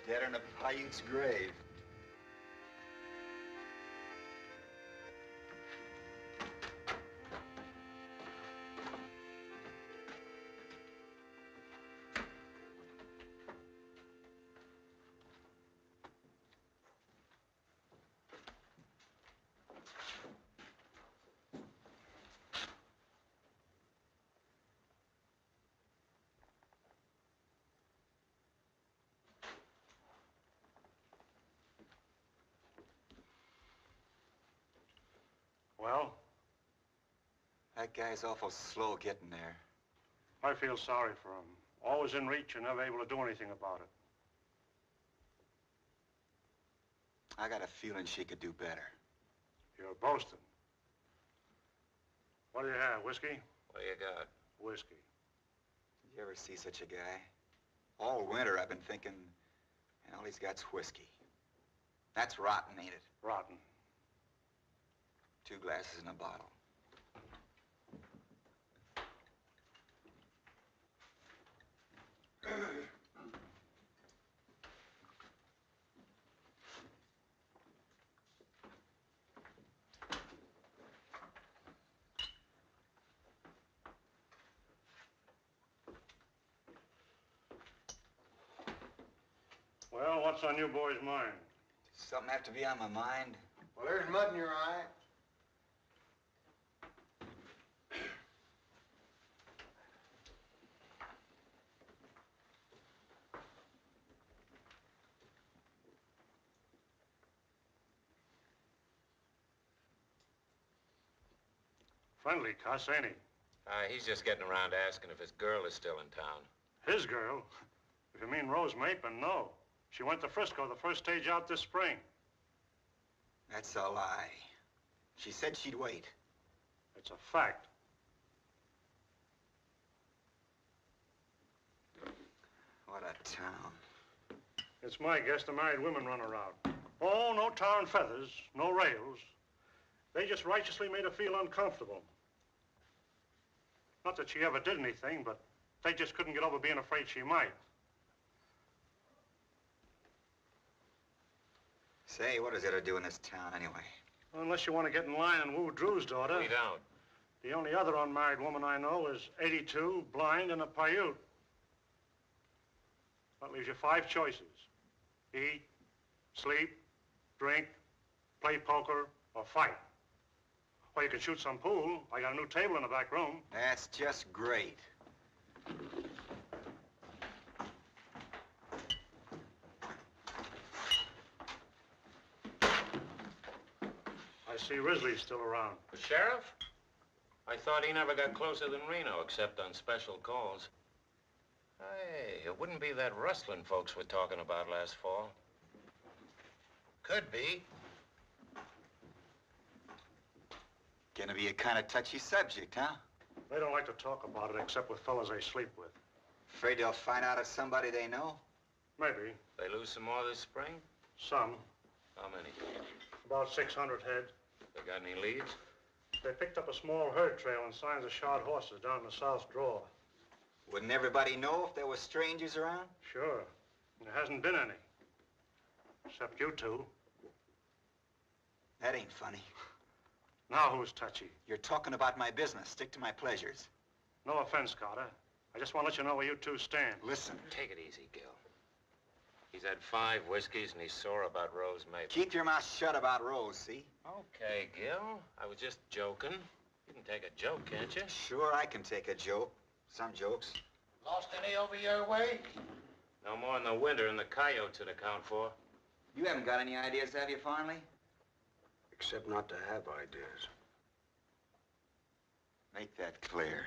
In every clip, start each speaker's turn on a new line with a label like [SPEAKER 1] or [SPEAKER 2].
[SPEAKER 1] Deader than a Paiute's grave.
[SPEAKER 2] Well?
[SPEAKER 1] That guy's awful slow getting there.
[SPEAKER 2] I feel sorry for him. Always in reach and never able to do anything about it.
[SPEAKER 1] I got a feeling she could do better.
[SPEAKER 2] You're boasting. What do you have, whiskey?
[SPEAKER 3] What do you got?
[SPEAKER 2] Whiskey.
[SPEAKER 1] Did you ever see such a guy? All winter I've been thinking, all he's got's whiskey. That's rotten, ain't it?
[SPEAKER 2] Rotten.
[SPEAKER 1] 2 glasses in a bottle.
[SPEAKER 2] Well, what's on you boys' mind?
[SPEAKER 1] Something have to be on my mind.
[SPEAKER 4] Well, there's mud in your eye.
[SPEAKER 2] Friendly cuss, ain't he?
[SPEAKER 3] He's just getting around to asking if his girl is still in town.
[SPEAKER 2] His girl? If you mean Rose Mapin, no. She went to Frisco the first stage out this spring.
[SPEAKER 1] That's a lie. She said she'd wait.
[SPEAKER 2] It's a fact.
[SPEAKER 1] What a town.
[SPEAKER 2] It's my guess the married women run around. Oh, no tar and feathers, no rails. They just righteously made her feel uncomfortable. Not that she ever did anything, but they just couldn't get over being afraid she might.
[SPEAKER 1] Say, what does it to do in this town anyway?
[SPEAKER 2] Well, unless you want to get in line and woo Drew's daughter.
[SPEAKER 3] We don't.
[SPEAKER 2] The only other unmarried woman I know is 82, blind, and a Paiute. That leaves you 5 choices. Eat, sleep, drink, play poker, or fight. Or you can shoot some pool. I got a new table in the back room.
[SPEAKER 1] That's just great.
[SPEAKER 2] I see Risley's still around.
[SPEAKER 3] The sheriff? I thought he never got closer than Reno, except on special calls. Hey, it wouldn't be that rustling folks were talking about last fall. Could be.
[SPEAKER 1] Gonna be a kind of touchy subject, huh?
[SPEAKER 2] They don't like to talk about it except with fellas they sleep with.
[SPEAKER 1] Afraid they'll find out it's somebody they know?
[SPEAKER 2] Maybe.
[SPEAKER 3] They lose some more this spring?
[SPEAKER 2] Some.
[SPEAKER 3] How many?
[SPEAKER 2] About 600 head.
[SPEAKER 3] They got any leads?
[SPEAKER 2] They picked up a small herd trail and signs of shod horses down in the South Draw.
[SPEAKER 1] Wouldn't everybody know if there were strangers around?
[SPEAKER 2] Sure. There hasn't been any. Except you two.
[SPEAKER 1] That ain't funny.
[SPEAKER 2] Now who's touchy?
[SPEAKER 1] You're talking about my business. Stick to my pleasures.
[SPEAKER 2] No offense, Carter. I just want to let you know where you two stand.
[SPEAKER 1] Listen.
[SPEAKER 3] Take it easy, Gil. He's had 5 whiskeys and he's sore about Rose Mapin.
[SPEAKER 1] Keep your mouth shut about Rose, see?
[SPEAKER 3] Okay, Gil. I was just joking. You can take a joke, can't you?
[SPEAKER 1] Sure, I can take a joke. Some jokes.
[SPEAKER 4] Lost any over your way?
[SPEAKER 3] No more than the winter and the coyotes would account for.
[SPEAKER 1] You haven't got any ideas, have you, Farnley?
[SPEAKER 4] Except not to have ideas.
[SPEAKER 1] Make that clear.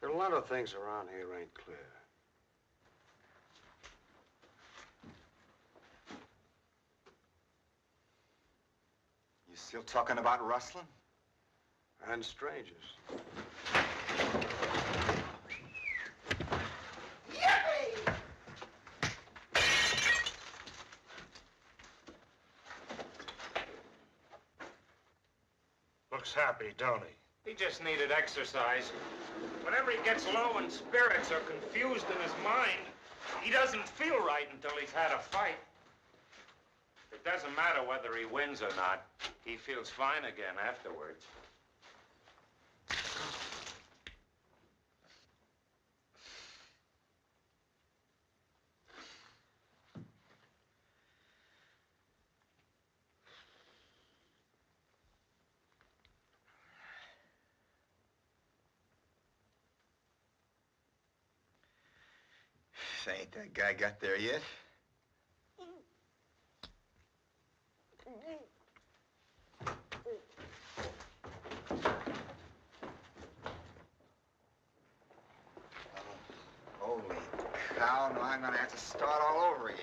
[SPEAKER 4] There are a lot of things around here ain't clear.
[SPEAKER 1] You still talking about rustling?
[SPEAKER 4] And strangers.
[SPEAKER 2] Looks happy, don't he?
[SPEAKER 3] He just needed exercise. Whenever he gets low in spirits or confused in his mind, He doesn't feel right until he's had a fight. It doesn't matter whether he wins or not. He feels fine again afterwards.
[SPEAKER 1] Ain't that guy got there yet? Holy cow, now I'm gonna have to start all over again.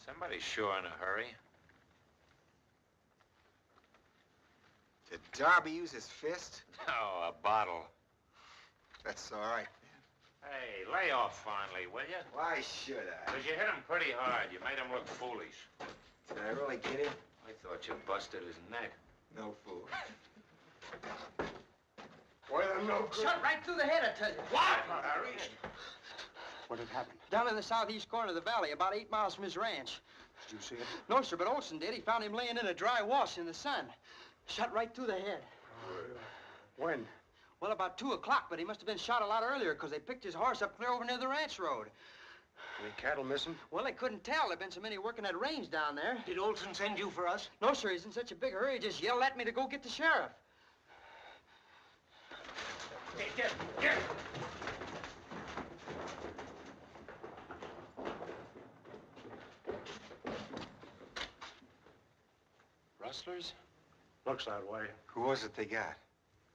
[SPEAKER 3] Somebody's sure in a hurry.
[SPEAKER 1] Did Darby use his fist?
[SPEAKER 3] Oh, a bottle.
[SPEAKER 1] That's all right.
[SPEAKER 3] Hey, lay off finally, will you?
[SPEAKER 1] Why should I?
[SPEAKER 3] Because you hit him pretty hard. You made him look foolish.
[SPEAKER 1] Did I really get him?
[SPEAKER 3] I thought you busted his neck.
[SPEAKER 1] No fool.
[SPEAKER 4] Well, no good.
[SPEAKER 5] Shot right through the head, I tell you.
[SPEAKER 3] What, Harry?
[SPEAKER 4] What had happened?
[SPEAKER 5] Down in the southeast corner of the valley, about 8 miles from his ranch.
[SPEAKER 4] Did you see it?
[SPEAKER 5] No, sir, but Olson did. He found him laying in a dry wash in the sun. Shot right through the head.
[SPEAKER 4] When?
[SPEAKER 5] Well, about 2 o'clock, but he must have been shot a lot earlier because they picked his horse up clear over near the ranch road.
[SPEAKER 4] Any cattle missing?
[SPEAKER 5] Well, they couldn't tell. There've been so many working that range down there.
[SPEAKER 3] Did Olson send you for us?
[SPEAKER 5] No, sir, he's in such a big hurry, he just yelled at me to go get the sheriff.
[SPEAKER 3] Get! Rustlers?
[SPEAKER 2] Looks that way.
[SPEAKER 1] Who was it they got?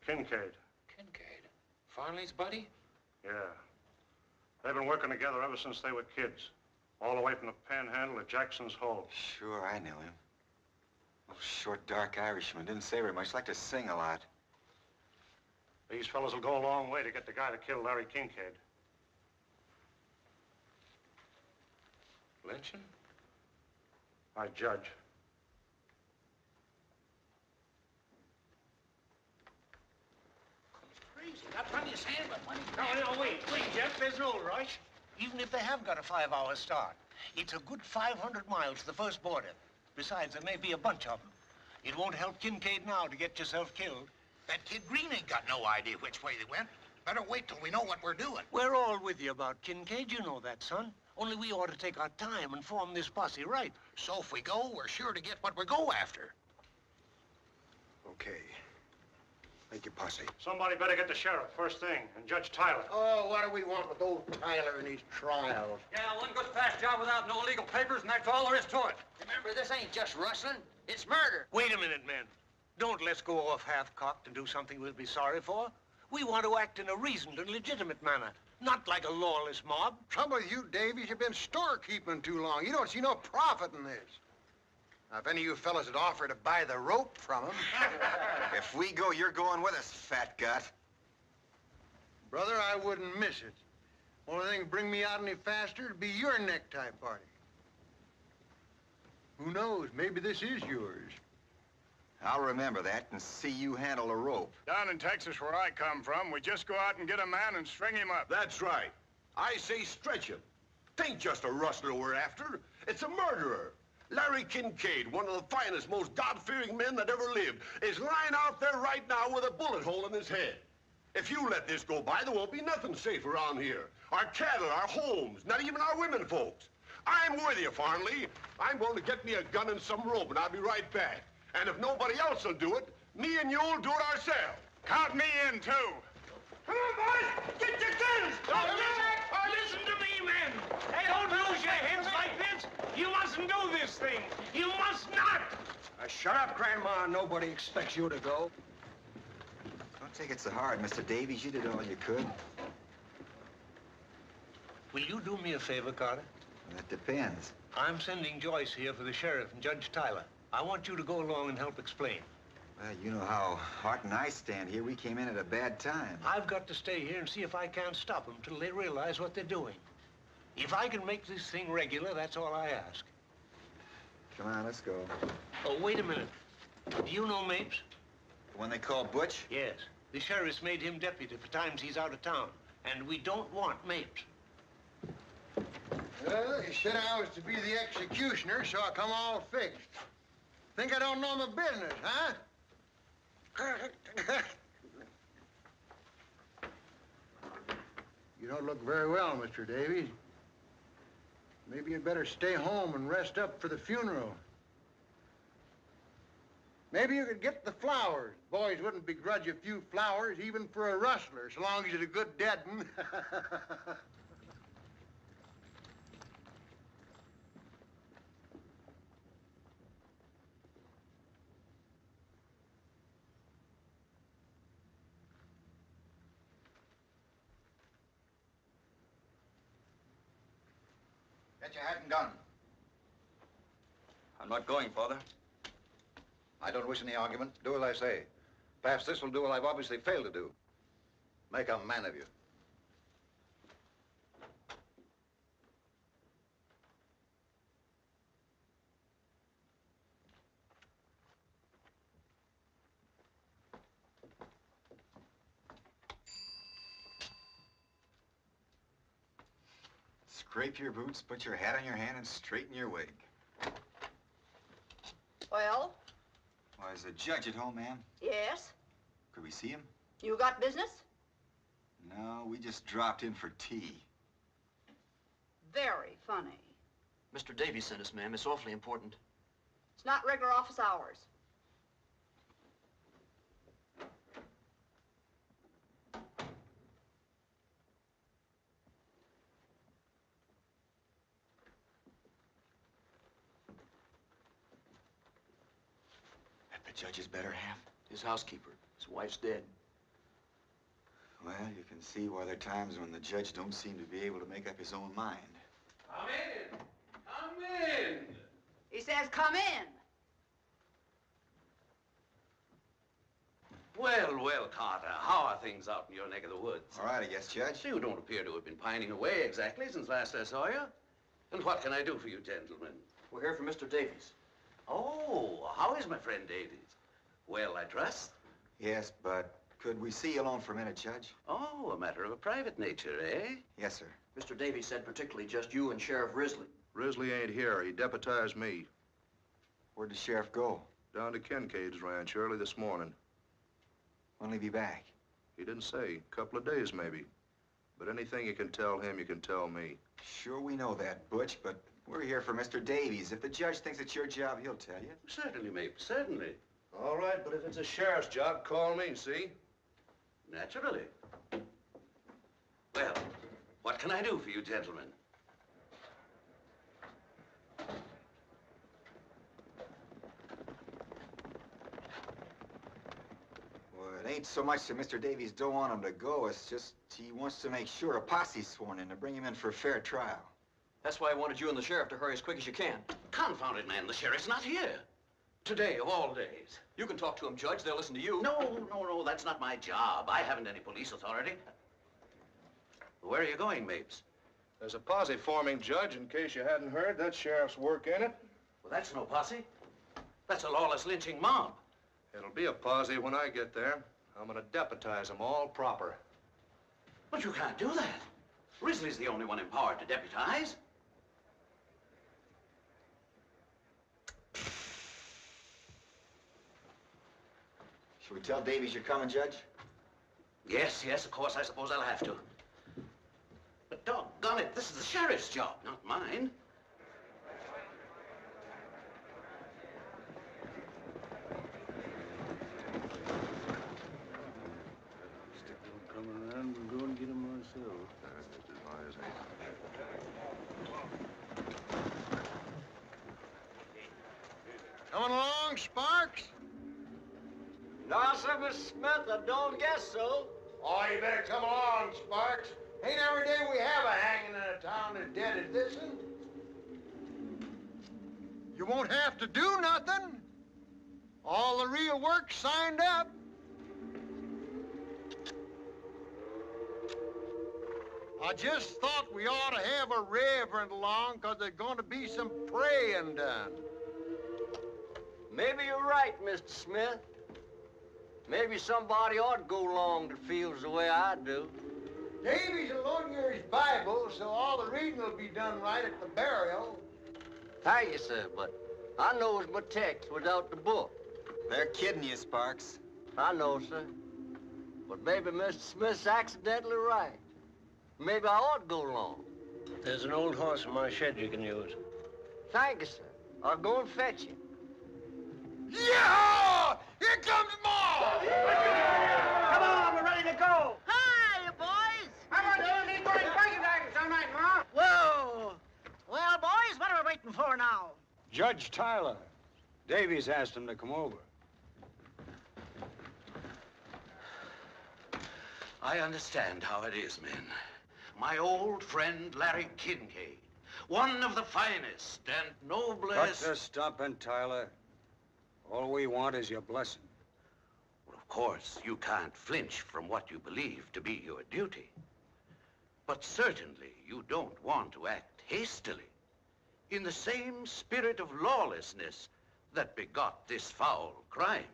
[SPEAKER 2] Kincaid.
[SPEAKER 3] Kincaid. Farley's buddy?
[SPEAKER 2] Yeah. They've been working together ever since they were kids. All the way from the Panhandle to Jackson's Hole.
[SPEAKER 1] Sure, I knew him. Little short, dark Irishman. Didn't say very much. Liked to sing a lot.
[SPEAKER 2] These fellas will go a long way to get the guy that killed Larry Kincaid.
[SPEAKER 3] Lynching?
[SPEAKER 2] I judge.
[SPEAKER 6] Crazy. Got plenty of sand, but money.
[SPEAKER 3] No, wait, Jeff. There's no rush.
[SPEAKER 6] Even if they have got a 5-hour start, it's a good 500 miles to the first border. Besides, there may be a bunch of them. It won't help Kincaid now to get yourself killed.
[SPEAKER 7] That kid Green ain't got no idea which way they went. Better wait till we know what we're doing.
[SPEAKER 6] We're all with you about Kincaid, you know that, son. Only we ought to take our time and form this posse right.
[SPEAKER 7] So if we go, we're sure to get what we go after.
[SPEAKER 4] Okay. Make your posse.
[SPEAKER 2] Somebody better get the sheriff first thing, and Judge Tyler.
[SPEAKER 4] Oh, what do we want with old Tyler and his trials?
[SPEAKER 5] Yeah, one good fast job without no legal papers, and that's all there is to it. Remember, this ain't just rustling. It's murder.
[SPEAKER 6] Wait a minute, men. Don't let's go off half-cocked and do something we'll be sorry for. We want to act in a reasoned and legitimate manner, not like a lawless mob.
[SPEAKER 4] Trouble with you, Davies, you've been storekeeping too long. You don't see no profit in this. Now, if any of you fellas had offered to buy the rope from him...
[SPEAKER 1] If we go, you're going with us, fat gut.
[SPEAKER 4] Brother, I wouldn't miss it. Only thing to bring me out any faster would be your necktie party. Who knows? Maybe this is yours.
[SPEAKER 1] I'll remember that and see you handle a rope.
[SPEAKER 8] Down in Texas, where I come from, we just go out and get a man and string him up.
[SPEAKER 9] That's right. I say stretch him. Tain't just a rustler we're after. It's a murderer. Larry Kincaid, one of the finest, most God-fearing men that ever lived, is lying out there right now with a bullet hole in his head. If you let this go by, there won't be nothing safe around here. Our cattle, our homes, not even our women folks. I'm with you, Farnley. I'm going to get me a gun and some rope, and I'll be right back. And if nobody else will do it, me and you'll do it ourselves.
[SPEAKER 8] Count me in, too.
[SPEAKER 3] Come on, boys! Get your guns! Listen to me, men! Hey, don't lose your heads like this! You mustn't do this thing! You must not!
[SPEAKER 4] Shut up, Grandma. Nobody expects you to go.
[SPEAKER 1] Don't take it so hard, Mr. Davies. You did all you could.
[SPEAKER 6] Will you do me a favor, Carter?
[SPEAKER 1] That depends.
[SPEAKER 6] I'm sending Joyce here for the sheriff and Judge Tyler. I want you to go along and help explain.
[SPEAKER 1] Well, you know how Hart and I stand here. We came in at a bad time.
[SPEAKER 6] I've got to stay here and see if I can't stop them till they realize what they're doing. If I can make this thing regular, that's all I ask.
[SPEAKER 1] Come on, let's go.
[SPEAKER 6] Oh, wait a minute. Do you know Mapes?
[SPEAKER 1] The one they call Butch?
[SPEAKER 6] Yes. The sheriff's made him deputy for times he's out of town. And we don't want Mapes.
[SPEAKER 4] Well, you said I was to be the executioner, so I come all fixed. Think I don't know my business, huh? You don't look very well, Mr. Davies. Maybe you'd better stay home and rest up for the funeral. Maybe you could get the flowers. Boys wouldn't begrudge a few flowers, even for a rustler, so long as he's a good dead one.
[SPEAKER 7] Get your hat and gun.
[SPEAKER 10] I'm not going, Father.
[SPEAKER 7] I don't wish any argument. Do as I say. Perhaps this will do what I've obviously failed to do. Make a man of you.
[SPEAKER 1] Scrape your boots, put your hat on your hand, and straighten your wig.
[SPEAKER 11] Well?
[SPEAKER 1] Well, is the judge at home, ma'am?
[SPEAKER 11] Yes?
[SPEAKER 1] Could we see him?
[SPEAKER 11] You got business?
[SPEAKER 1] No, we just dropped in for tea.
[SPEAKER 11] Very funny.
[SPEAKER 10] Mr. Davies sent us, ma'am. It's awfully important.
[SPEAKER 11] It's not regular office hours.
[SPEAKER 1] That the judge's better half?
[SPEAKER 10] His housekeeper. His wife's dead.
[SPEAKER 1] Well, you can see why there are times when the judge don't seem to be able to make up his own mind.
[SPEAKER 3] Come in. Come in.
[SPEAKER 11] He says, come in.
[SPEAKER 12] Well, well, Carter, how are things out in your neck of the woods?
[SPEAKER 1] All right, I guess, Judge.
[SPEAKER 12] You don't appear to have been pining away exactly since last I saw you. And what can I do for you, gentlemen?
[SPEAKER 10] We're here for Mr. Davies.
[SPEAKER 12] Oh, how is my friend Davies? Well, I trust.
[SPEAKER 1] Yes, but could we see you alone for a minute, Judge?
[SPEAKER 12] Oh, a matter of a private nature, eh?
[SPEAKER 1] Yes, sir.
[SPEAKER 10] Mr. Davies said particularly just you and Sheriff Risley.
[SPEAKER 13] Risley ain't here. He deputized me.
[SPEAKER 1] Where'd the sheriff go?
[SPEAKER 13] Down to Kincaid's ranch early this morning.
[SPEAKER 1] When'll he be back?
[SPEAKER 13] He didn't say. A couple of days, maybe. But anything you can tell him, you can tell me.
[SPEAKER 1] Sure, we know that, Butch, but we're here for Mr. Davies. If the judge thinks it's your job, he'll tell you.
[SPEAKER 12] Certainly, Mapes, certainly.
[SPEAKER 13] All right, but if it's a sheriff's job, call me, see?
[SPEAKER 12] Naturally. Well, what can I do for you, gentlemen?
[SPEAKER 1] Well, it ain't so much that Mr. Davies don't want him to go. It's just he wants to make sure a posse's sworn in to bring him in for a fair trial.
[SPEAKER 10] That's why I wanted you and the sheriff to hurry as quick as you can.
[SPEAKER 12] Confound it, man. The sheriff's not here. Today, of all days.
[SPEAKER 10] You can talk to him, Judge. They'll listen to you.
[SPEAKER 12] No, that's not my job. I haven't any police authority. Where are you going, Mapes?
[SPEAKER 13] There's a posse forming, Judge, in case you hadn't heard. That sheriff's work in it.
[SPEAKER 12] Well, that's no posse. That's a lawless lynching mob.
[SPEAKER 13] It'll be a posse when I get there. I'm gonna deputize them all proper.
[SPEAKER 12] But you can't do that. Risley's the only one empowered to deputize.
[SPEAKER 1] Should we tell Davies you're coming, Judge?
[SPEAKER 12] Yes, of course, I suppose I'll have to. But doggone it, this is the sheriff's job, not mine.
[SPEAKER 13] Coming around, we'll go and get him ourselves.
[SPEAKER 4] Coming along, Sparks?
[SPEAKER 6] No, sir, Miss Smith, I don't guess so.
[SPEAKER 4] Oh, you better come along, Sparks. Ain't every day we have a hanging in a town as dead as this one. You won't have to do nothing. All the real work's signed up. I just thought we ought to have a reverend along, 'cause there's going to be some praying done.
[SPEAKER 6] Maybe you're right, Mr. Smith.
[SPEAKER 5] Maybe somebody ought to go along that feels the way I do.
[SPEAKER 4] Davies will loan you his Bible, so all the reading will be done right at the burial.
[SPEAKER 5] Thank you, sir, but I knows my text without the book.
[SPEAKER 1] They're kidding you, Sparks.
[SPEAKER 5] I know, sir. But maybe Mr. Smith's accidentally right. Maybe I ought to go along.
[SPEAKER 6] There's an old horse in my shed you can use.
[SPEAKER 5] Thank you, sir. I'll go and fetch him.
[SPEAKER 4] Yeah! Here comes Ma!
[SPEAKER 5] Come on, we're ready to go.
[SPEAKER 11] Hi, you boys.
[SPEAKER 5] How about you need going buggy wagons all night, Ma?
[SPEAKER 11] Whoa. Well, boys, what are we waiting for now?
[SPEAKER 14] Judge Tyler. Davies asked him to come over.
[SPEAKER 12] I understand how it is, men. My old friend Larry Kincaid, one of the finest and noblest...
[SPEAKER 14] Cut to stopping, Tyler. All we want is your blessing.
[SPEAKER 12] Well, of course, you can't flinch from what you believe to be your duty. But certainly you don't want to act hastily, in the same spirit of lawlessness that begot this foul crime.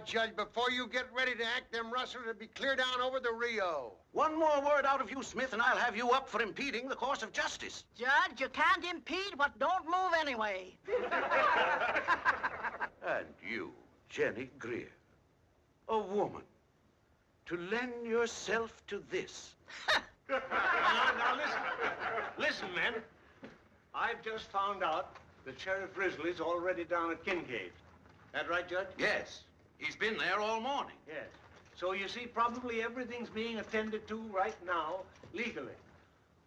[SPEAKER 4] Judge, before you get ready to act, them rustlers will be clear down over the Rio.
[SPEAKER 12] One more word out of you, Smith, and I'll have you up for impeding the course of justice.
[SPEAKER 11] Judge, you can't impede what don't move anyway.
[SPEAKER 12] And you, Jenny Greer, a woman, to lend yourself to this.
[SPEAKER 6] Now listen. Listen, men. I've just found out that Sheriff Risley's already down at Kincaid. That right, Judge?
[SPEAKER 12] Yes. He's been there all morning.
[SPEAKER 6] Yes. So you see, probably everything's being attended to right now, legally.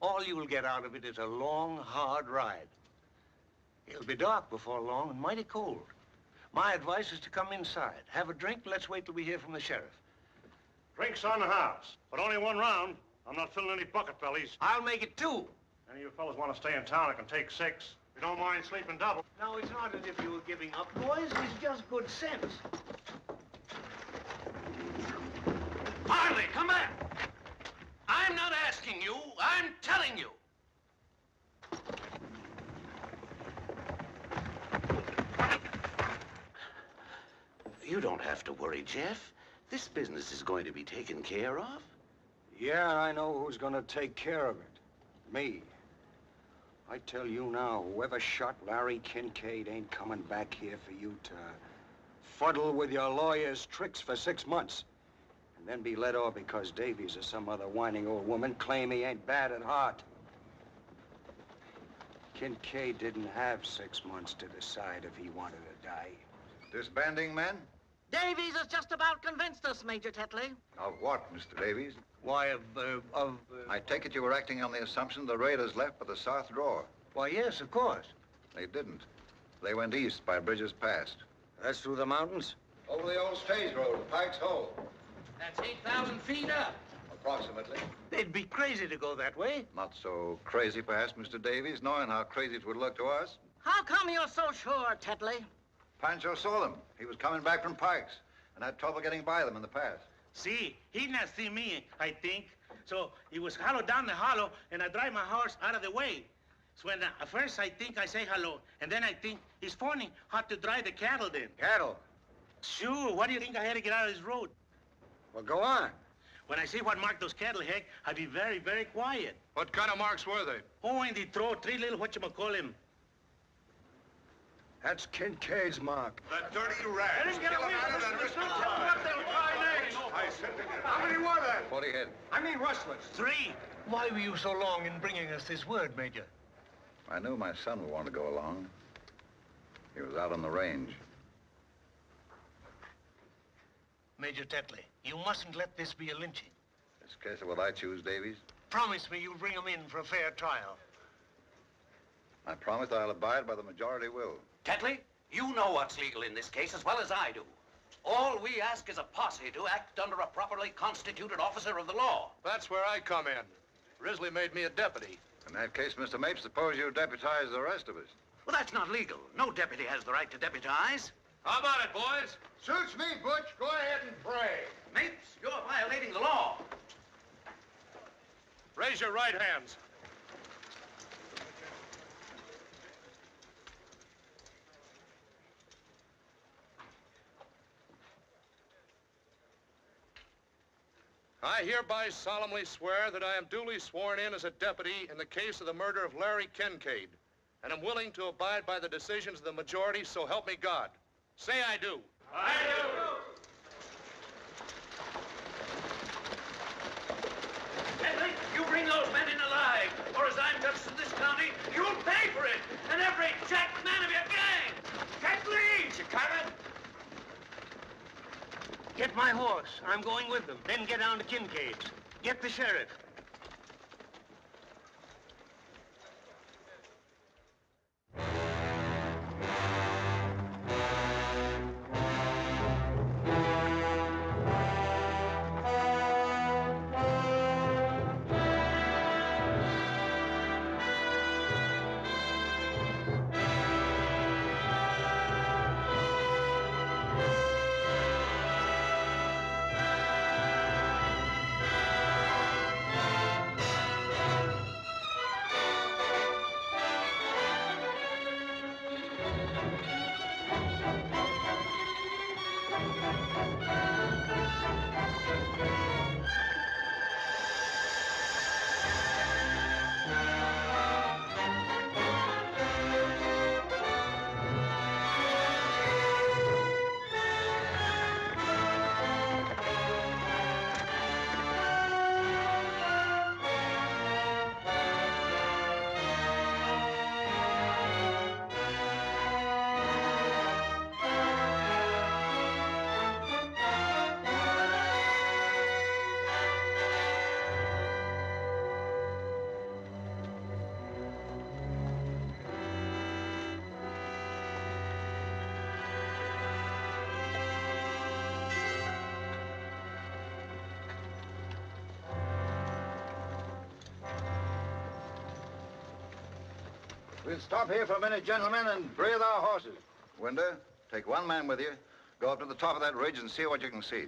[SPEAKER 6] All you'll get out of it is a long, hard ride. It'll be dark before long and mighty cold. My advice is to come inside, have a drink, let's wait till we hear from the sheriff.
[SPEAKER 2] Drinks on the house, but only one round. I'm not filling any bucket bellies.
[SPEAKER 6] I'll make it 2.
[SPEAKER 2] Any of you fellas want to stay in town, I can take 6. If you don't mind sleeping double.
[SPEAKER 6] Now, it's not as if you were giving up, boys. It's just good sense.
[SPEAKER 12] Marley, come back! I'm not asking you, I'm telling you. You don't have to worry, Jeff. This business is going to be taken care of.
[SPEAKER 14] Yeah, I know who's gonna take care of it. Me. I tell you now, whoever shot Larry Kincaid ain't coming back here for you to fuddle with your lawyer's tricks for 6 months. And then be let off because Davies or some other whining old woman claim he ain't bad at heart. Kincaid didn't have 6 months to decide if he wanted to die.
[SPEAKER 7] Disbanding, men?
[SPEAKER 11] Davies has just about convinced us, Major Tetley.
[SPEAKER 7] Of what, Mr. Davies?
[SPEAKER 6] Why,
[SPEAKER 7] I take it you were acting on the assumption the raiders left by the south drawer.
[SPEAKER 6] Why, yes, of course.
[SPEAKER 7] They didn't. They went east by Bridges Pass.
[SPEAKER 14] That's through the mountains?
[SPEAKER 7] Over the old stage road to Pike's Hole.
[SPEAKER 12] That's 8,000 feet up.
[SPEAKER 7] Approximately.
[SPEAKER 6] They'd be crazy to go that way.
[SPEAKER 7] Not so crazy, perhaps, Mr. Davies, knowing how crazy it would look to us.
[SPEAKER 11] How come you're so sure, Tetley?
[SPEAKER 7] Pancho saw them. He was coming back from Pike's and had trouble getting by them in the pass.
[SPEAKER 15] See, he not see me, I think. So he was hollow down the hollow, and I drive my horse out of the way. So when at first I think I say hello, and then I think he's phoning how to drive the cattle then.
[SPEAKER 14] Cattle?
[SPEAKER 15] Sure, what do you think I had to get out of this road?
[SPEAKER 14] Well, go on.
[SPEAKER 15] When I see what marked those cattle, Heck, I be very, very quiet.
[SPEAKER 13] What kind of marks were they?
[SPEAKER 15] Oh, in the throat, 3 little whatchamacallit.
[SPEAKER 14] That's Kincaid's mark.
[SPEAKER 9] That dirty rat.
[SPEAKER 15] Let him get away from us. Don't tell him what they'll try next.
[SPEAKER 9] I said to him.
[SPEAKER 4] How many were there?
[SPEAKER 7] 40 head.
[SPEAKER 4] I mean rustlers.
[SPEAKER 15] 3.
[SPEAKER 6] Why were you so long in bringing us this word, Major?
[SPEAKER 7] I knew my son would want to go along. He was out on the range.
[SPEAKER 6] Major Tetley, you mustn't let this be a lynching.
[SPEAKER 7] This case of what I choose, Davies.
[SPEAKER 6] Promise me you'll bring him in for a fair trial.
[SPEAKER 7] I promise I'll abide by the majority will.
[SPEAKER 12] Tetley, you know what's legal in this case as well as I do. All we ask is a posse to act under a properly constituted officer of the law.
[SPEAKER 13] That's where I come in. Risley made me a deputy.
[SPEAKER 7] In that case, Mr. Mapes, suppose you deputize the rest of us.
[SPEAKER 12] Well, that's not legal. No deputy has the right to deputize.
[SPEAKER 13] How about it, boys?
[SPEAKER 4] Suits me, Butch. Go ahead and pray.
[SPEAKER 12] Mapes, you're violating the law.
[SPEAKER 2] Raise your right hands.
[SPEAKER 13] I hereby solemnly swear that I am duly sworn in as a deputy in the case of the murder of Larry Kincaid, and am willing to abide by the decisions of the majority, so help me God. Say I do.
[SPEAKER 15] I do. Henry, you bring those men in alive, or as I'm justice of this county, you'll pay for it, and every jacked man of your gang. Kathleen! Shikara! Get my horse. I'm going with them. Then get down to Kincaid's. Get the sheriff.
[SPEAKER 7] We'll stop here for a minute, gentlemen, and breathe our horses. Winder, take one man with you. Go up to the top of that ridge and see what you can see.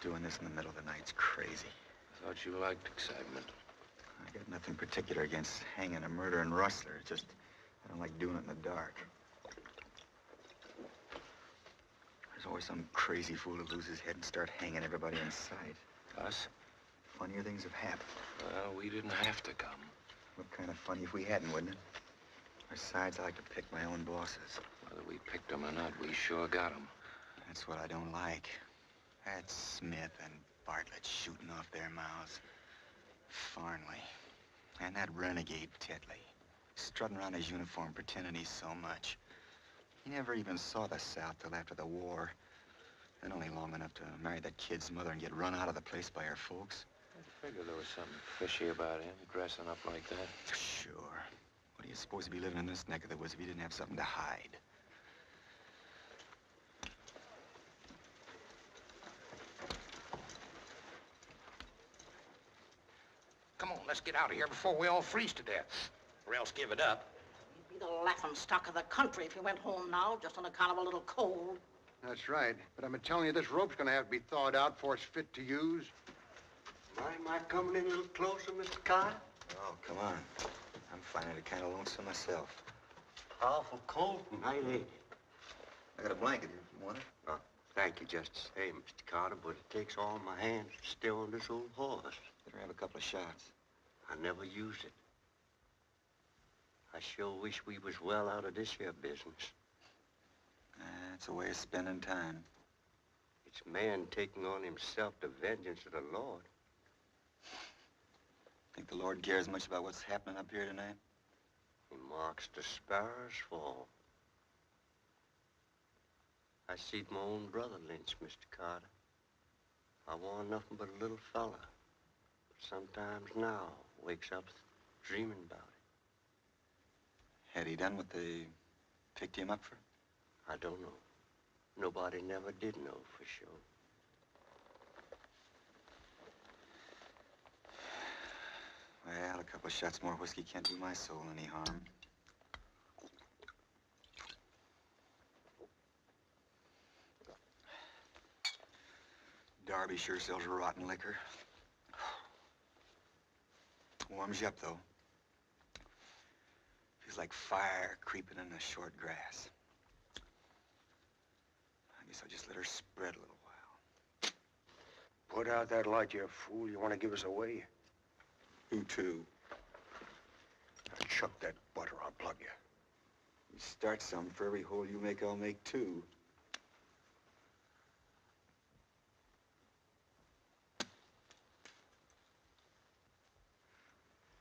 [SPEAKER 1] Doing this in the middle of the night's crazy.
[SPEAKER 3] I thought you liked excitement.
[SPEAKER 1] I got nothing particular against hanging a murdering rustler. It's just, I don't like doing it in the dark. There's always some crazy fool who loses his head and start hanging everybody in sight.
[SPEAKER 3] Us?
[SPEAKER 1] Funnier things have happened.
[SPEAKER 3] Well, we didn't have to come.
[SPEAKER 1] What kind of funny if we hadn't, wouldn't it? Besides, I like to pick my own bosses.
[SPEAKER 3] Whether we picked them or not, we sure got them.
[SPEAKER 1] That's what I don't like. That Smith and Bartlett shooting off their mouths. Farnley. And that renegade Tetley. Strutting around his uniform pretending he's so much. He never even saw the South till after the war. And only long enough to marry that kid's mother and get run out of the place by her folks.
[SPEAKER 3] I figured there was something fishy about him, dressing up like that.
[SPEAKER 1] Sure. What do you suppose to be living in this neck of the woods if he didn't have something to hide?
[SPEAKER 12] Come on, let's get out of here before we all freeze to death. Or else give it up.
[SPEAKER 11] You'd be the laughing stock of the country if you went home now, just on account of a little cold.
[SPEAKER 4] That's right. But I'm telling you, this rope's going to have to be thawed out before it's fit to use.
[SPEAKER 5] Mind my coming in a little closer, Mr. Carter?
[SPEAKER 1] Oh, come on. I'm finding it kind of lonesome myself.
[SPEAKER 5] Powerful cold tonight, ain't it?
[SPEAKER 1] I got a blanket if you want it.
[SPEAKER 5] Oh, thank you just the same, Mr. Carter, but it takes all my hands to stay on this old horse.
[SPEAKER 1] Better have a couple of shots.
[SPEAKER 5] I never use it. I sure wish we was well out of this here business.
[SPEAKER 1] It's a way of spending time.
[SPEAKER 5] It's man taking on himself the vengeance of the Lord.
[SPEAKER 1] Think the Lord cares much about what's happening up here tonight?
[SPEAKER 5] He marks the sparrows fall. I seed my own brother lynched, Mr. Carter. I wasn't nothing but a little fella. But sometimes now wakes up dreaming about it.
[SPEAKER 1] Had he done what they picked him up for?
[SPEAKER 5] I don't know. Nobody never did know for sure.
[SPEAKER 1] Well, a couple of shots more whiskey can't do my soul any harm. Darby sure sells rotten liquor. Warms you up, though. Feels like fire creeping in the short grass. so just let her spread a little while.
[SPEAKER 14] Put out that light, you fool. You want to give us away?
[SPEAKER 1] Who to?
[SPEAKER 14] Now, chuck that butter. I'll plug you.
[SPEAKER 1] You start some. For every hole you make, I'll make two.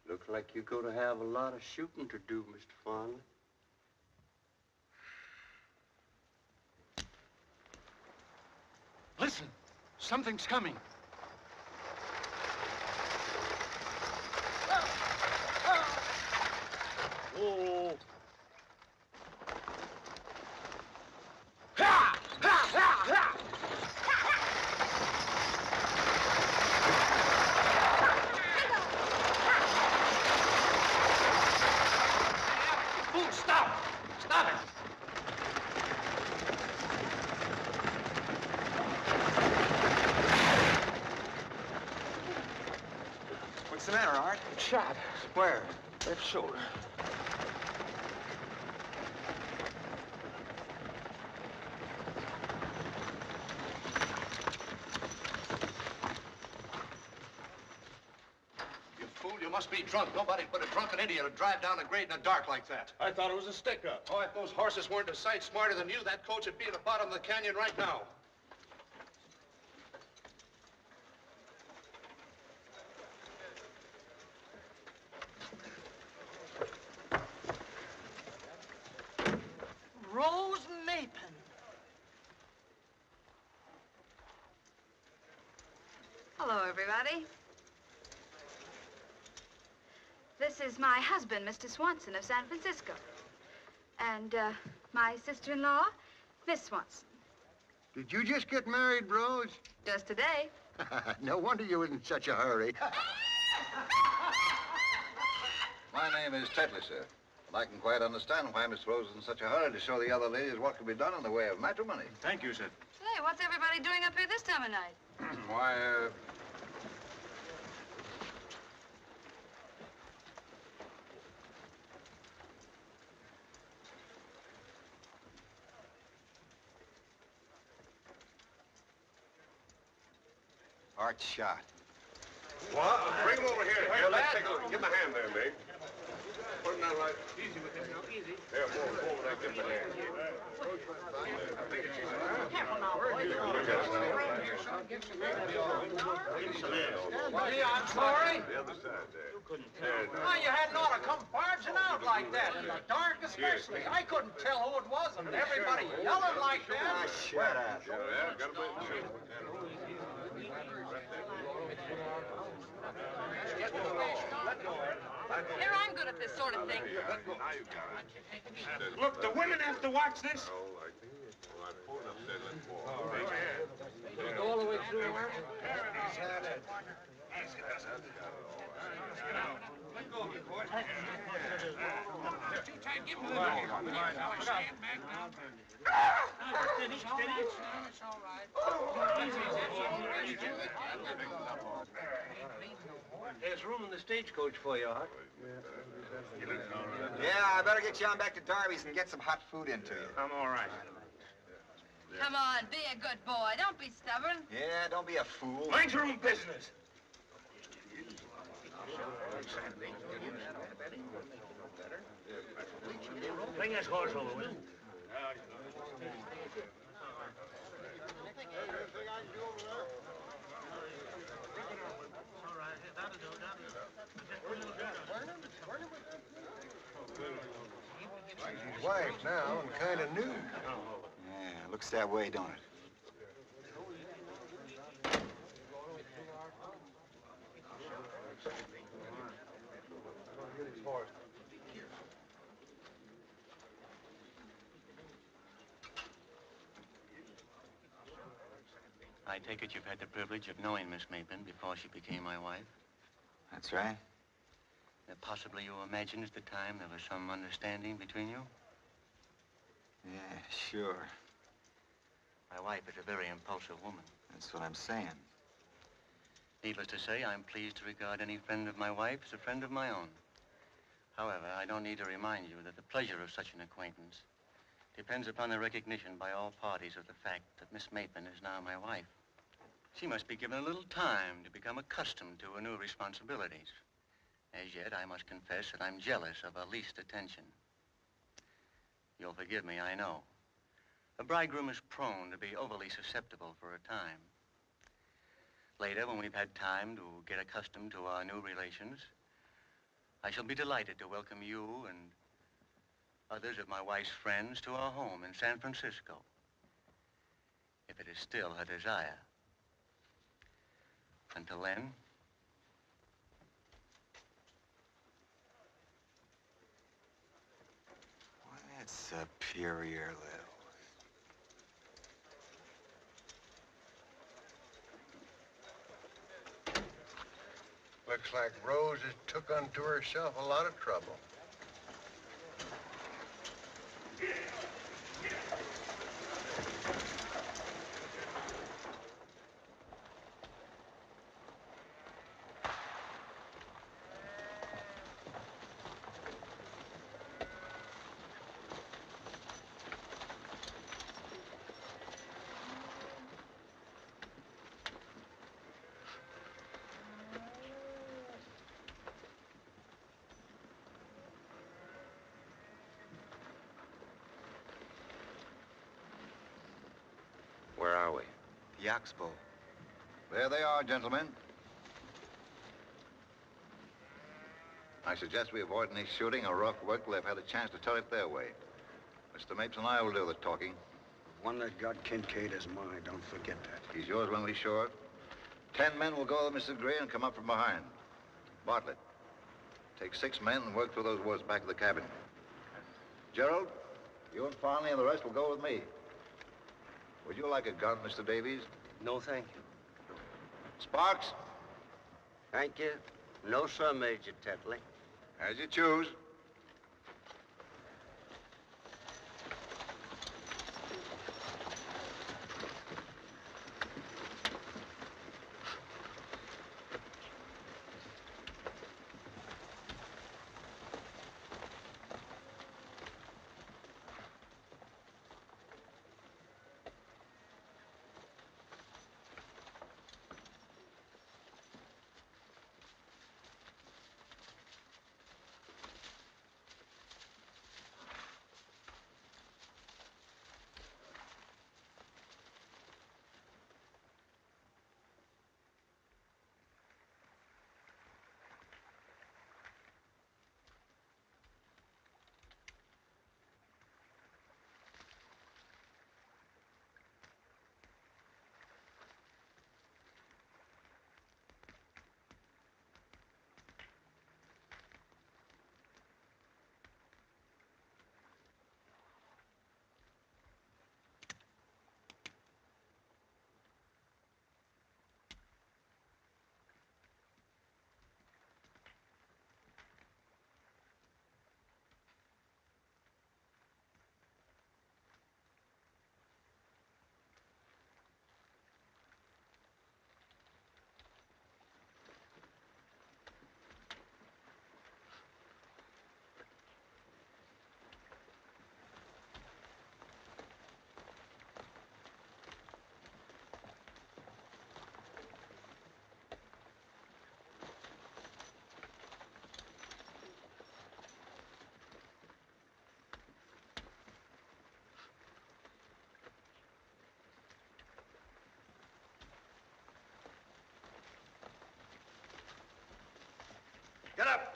[SPEAKER 5] Looks like you're going to have a lot of shooting to do, Mr. Fondley.
[SPEAKER 4] Listen, something's coming.
[SPEAKER 15] Oh.
[SPEAKER 6] Fool, stop! Stop it!
[SPEAKER 1] What's the matter, Art?
[SPEAKER 14] Shot.
[SPEAKER 1] Where?
[SPEAKER 14] Left shoulder.
[SPEAKER 13] You fool, you must be drunk. Nobody put a drunken idiot to drive down the grade in the dark like that. I thought it was a stick-up. Oh, if those horses weren't a sight smarter than you, that coach would be at the bottom of the canyon right now.
[SPEAKER 11] Rose Mapin.
[SPEAKER 16] Hello, everybody. This is my husband, Mr. Swanson of San Francisco. And, my sister-in-law, Miss Swanson.
[SPEAKER 4] Did you just get married, Rose?
[SPEAKER 16] Just today.
[SPEAKER 4] No wonder you was in such a hurry.
[SPEAKER 7] My name is Tetley, sir. And I can quite understand why Miss Rose is in such a hurry to show the other ladies what can be done in the way of matrimony.
[SPEAKER 2] Thank you, sir.
[SPEAKER 16] Say, what's everybody doing up here this time of night?
[SPEAKER 7] Why,
[SPEAKER 1] Art shot.
[SPEAKER 9] What? Bring him over here. Here, let's take a look. Give him a hand there, Meg. Put him down right.
[SPEAKER 15] Easy with him now, easy.
[SPEAKER 9] There, move over there. Give him a hand.
[SPEAKER 11] Careful now, boy.
[SPEAKER 6] Gee, I'm sorry.
[SPEAKER 9] The other side there.
[SPEAKER 6] Why, you hadn't ought to come barging out like that, in the dark especially. I couldn't tell who it was, and everybody yelling like that.
[SPEAKER 1] Shut up.
[SPEAKER 9] Yeah, got him in the shoe.
[SPEAKER 16] Here, I'm good at this sort of thing.
[SPEAKER 15] Look, the women have to watch this.
[SPEAKER 9] All right. All right, pull it up there. Let's walk.
[SPEAKER 6] Go all the way through, Mark. There's room in the stagecoach for you, Art.
[SPEAKER 1] Yeah, I better get you on back to Darby's and get some hot food into you.
[SPEAKER 15] I'm all right.
[SPEAKER 16] Come on, be a good boy. Don't be stubborn.
[SPEAKER 1] Yeah, don't be a fool.
[SPEAKER 15] Mind your own business. Bring this horse over, will you?
[SPEAKER 4] His wife now and kind of new.
[SPEAKER 1] Yeah, looks that way, don't it?
[SPEAKER 5] I take it you've had the privilege of knowing Miss Mapin before she became my wife?
[SPEAKER 1] That's right.
[SPEAKER 5] Possibly you imagined at the time there was some understanding between you?
[SPEAKER 1] Yeah, sure.
[SPEAKER 5] My wife is a very impulsive woman.
[SPEAKER 1] That's what I'm saying.
[SPEAKER 5] Needless to say, I'm pleased to regard any friend of my wife as a friend of my own. However, I don't need to remind you that the pleasure of such an acquaintance
[SPEAKER 17] depends upon the recognition by all parties of the fact that Miss Maitland is now my wife. She must be given a little time to become accustomed to her new responsibilities. As yet, I must confess that I'm jealous of her least attention. You'll forgive me, I know. A bridegroom is prone to be overly susceptible for a time. Later, when we've had time to get accustomed to our new relations, I shall be delighted to welcome you and others of my wife's friends to our home in San Francisco, if it is still her desire. Until then,
[SPEAKER 1] What superior little...
[SPEAKER 4] Looks like Rose has took unto herself a lot of trouble.
[SPEAKER 3] Where are we?
[SPEAKER 1] The Oxbow.
[SPEAKER 7] There they are, gentlemen. I suggest we avoid any shooting or rough work till they've had a chance to tell it their way. Mr. Mapes and I will do the talking.
[SPEAKER 14] The one that got Kincaid is mine. Don't forget that.
[SPEAKER 7] He's yours when we're short. 10 men will go with Mrs. Gray and come up from behind. Bartlett, take 6 men and work through those woods back of the cabin. Gerald, you and Farnley and the rest will go with me. Would you like a gun, Mr. Davies?
[SPEAKER 5] No, thank you.
[SPEAKER 7] Sparks?
[SPEAKER 5] Thank you. No, sir, Major Tetley.
[SPEAKER 7] As you choose.
[SPEAKER 14] Get up!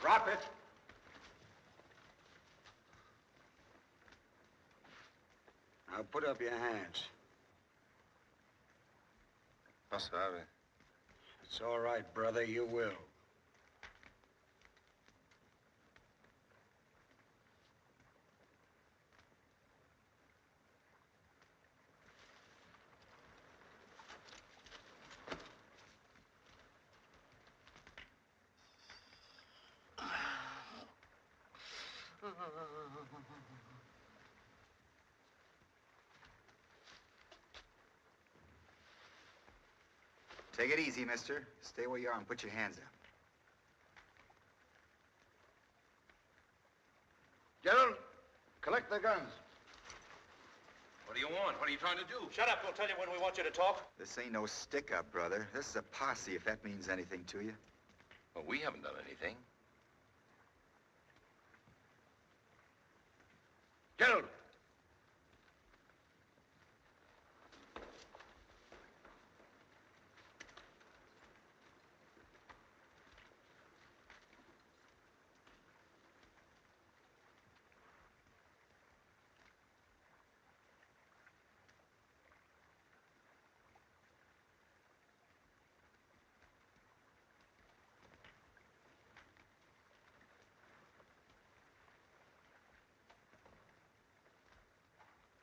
[SPEAKER 14] Drop it! Now put up your hands.
[SPEAKER 7] Passabe.
[SPEAKER 14] It's all right, brother, you will.
[SPEAKER 1] Take it easy, mister. Stay where you are and put your hands up.
[SPEAKER 7] Gerald, the guns.
[SPEAKER 3] What do you want? What are you trying to do?
[SPEAKER 15] Shut up. We'll tell you when we want you to talk.
[SPEAKER 1] This ain't no stick-up, brother. This is a posse, if that means anything to you.
[SPEAKER 3] Well, we haven't done anything.
[SPEAKER 9] Gerald!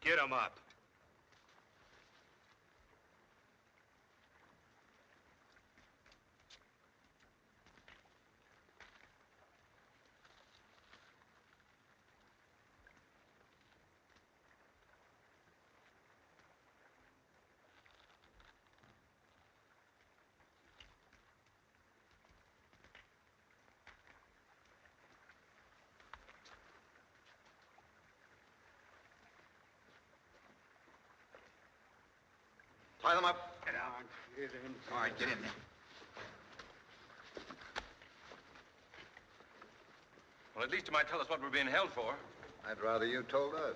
[SPEAKER 13] Get him up.
[SPEAKER 7] Tie them up.
[SPEAKER 14] Get on. Get in.
[SPEAKER 1] All right, get in there.
[SPEAKER 3] Well, at least you might tell us what we're being held for.
[SPEAKER 7] I'd rather you told us.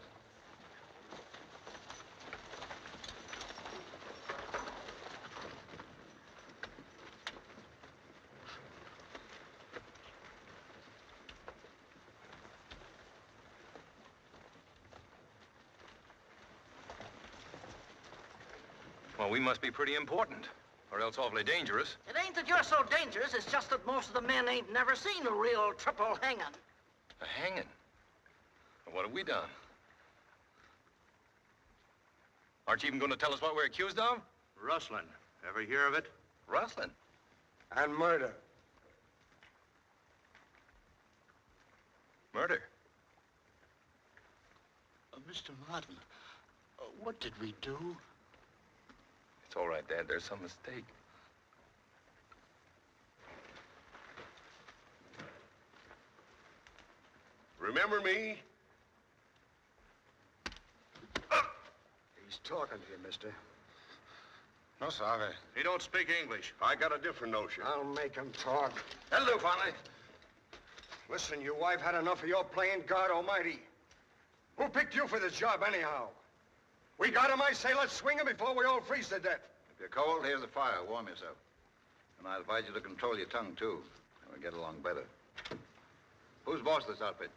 [SPEAKER 3] Well, we must be pretty important, or else awfully dangerous.
[SPEAKER 11] It ain't that you're so dangerous, it's just that most of the men ain't never seen a real triple hanging.
[SPEAKER 3] A hanging? Well, what have we done? Aren't you even going to tell us what we're accused of?
[SPEAKER 13] Rustling. Ever hear of it?
[SPEAKER 3] Rustling?
[SPEAKER 14] And murder.
[SPEAKER 3] Murder?
[SPEAKER 15] Mr. Martin, what did we do?
[SPEAKER 3] It's all right, Dad. There's some mistake.
[SPEAKER 9] Remember me?
[SPEAKER 14] He's talking to you, mister.
[SPEAKER 9] No, sir.
[SPEAKER 13] He don't speak English.
[SPEAKER 9] I got a different notion.
[SPEAKER 14] I'll make him talk.
[SPEAKER 9] That'll do, Farley.
[SPEAKER 14] Listen, your wife had enough of your playing God Almighty. Who picked you for this job, anyhow? We got him, I say. Let's swing him before we all freeze to death.
[SPEAKER 7] If you're cold, here's the fire. Warm yourself. And I advise you to control your tongue, too. And we'll get along better. Who's boss of this outfit?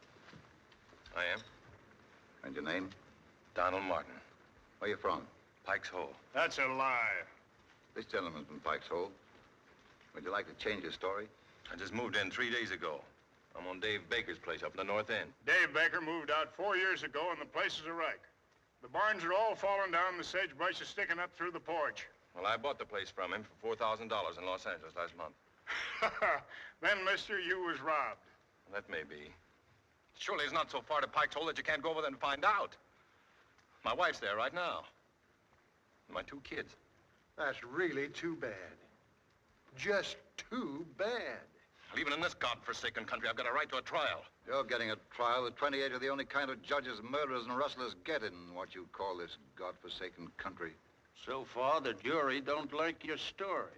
[SPEAKER 3] I am.
[SPEAKER 7] And your name?
[SPEAKER 3] Donald Martin.
[SPEAKER 7] Where you from?
[SPEAKER 3] Pike's Hole.
[SPEAKER 8] That's a lie.
[SPEAKER 7] This gentleman's from Pike's Hole. Would you like to change your story?
[SPEAKER 3] I just moved in 3 days ago. I'm on Dave Baker's place up in the north end.
[SPEAKER 8] Dave Baker moved out 4 years ago, and the place is a wreck. The barns are all falling down, the sagebrush is sticking up through the porch.
[SPEAKER 3] Well, I bought the place from him for $4,000 in Los Angeles last month.
[SPEAKER 8] Then, mister, you was robbed.
[SPEAKER 3] That may be. Surely it's not so far to Pike's Hole that you can't go over there and find out. My wife's there right now. And my 2 kids.
[SPEAKER 14] That's really too bad. Just too bad.
[SPEAKER 3] Well, even in this godforsaken country, I've got a right to a trial.
[SPEAKER 7] You're getting a trial. The 28 are the only kind of judges murderers and rustlers get in what you call this godforsaken country.
[SPEAKER 12] So far, the jury don't like your story.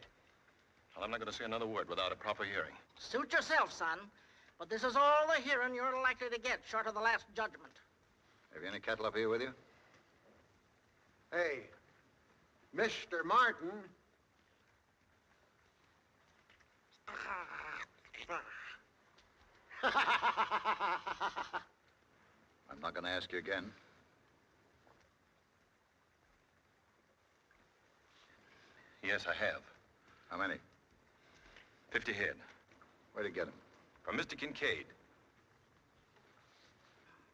[SPEAKER 3] Well, I'm not going to say another word without a proper hearing.
[SPEAKER 11] Suit yourself, son. But this is all the hearing you're likely to get, short of the last judgment.
[SPEAKER 7] Have you any cattle up here with you?
[SPEAKER 4] Hey, Mr. Martin.
[SPEAKER 7] I'm not going to ask you again.
[SPEAKER 3] Yes, I have.
[SPEAKER 7] How many?
[SPEAKER 3] 50 head.
[SPEAKER 7] Where'd you get them?
[SPEAKER 3] From Mr. Kincaid.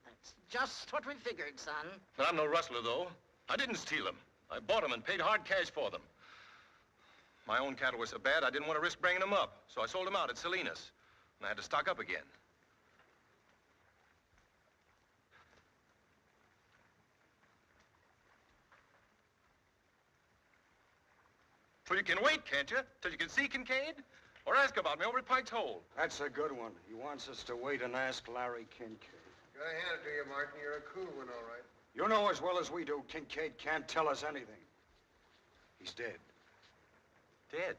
[SPEAKER 11] That's just what we figured, son.
[SPEAKER 3] But I'm no rustler, though. I didn't steal them. I bought them and paid hard cash for them. My own cattle were so bad, I didn't want to risk bringing them up. So I sold them out at Salinas. And I had to stock up again. Well, you can wait, can't you? Till you can see Kincaid? Or ask about me over at Pike's Hole.
[SPEAKER 14] That's a good one. He wants us to wait and ask Larry Kincaid.
[SPEAKER 4] I hand it to you, Martin. You're a cool one, all right.
[SPEAKER 14] You know as well as we do, Kincaid can't tell us anything. He's dead.
[SPEAKER 18] Dead?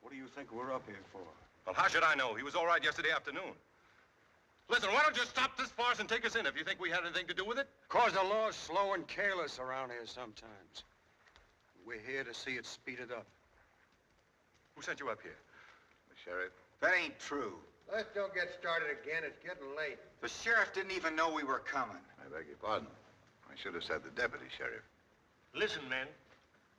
[SPEAKER 14] What do you think we're up here for?
[SPEAKER 18] Well, how should I know? He was all right yesterday afternoon. Listen, why don't you stop this farce and take us in if you think we had anything to do with it?
[SPEAKER 14] 'Cause the law's slow and careless around here sometimes. We're here to see it speeded up.
[SPEAKER 18] Who sent you up here?
[SPEAKER 7] The sheriff.
[SPEAKER 1] That ain't true.
[SPEAKER 4] Let's don't get started again. It's getting late.
[SPEAKER 1] The sheriff didn't even know we were coming.
[SPEAKER 7] I beg your pardon. I should have said the deputy sheriff.
[SPEAKER 6] Listen, men.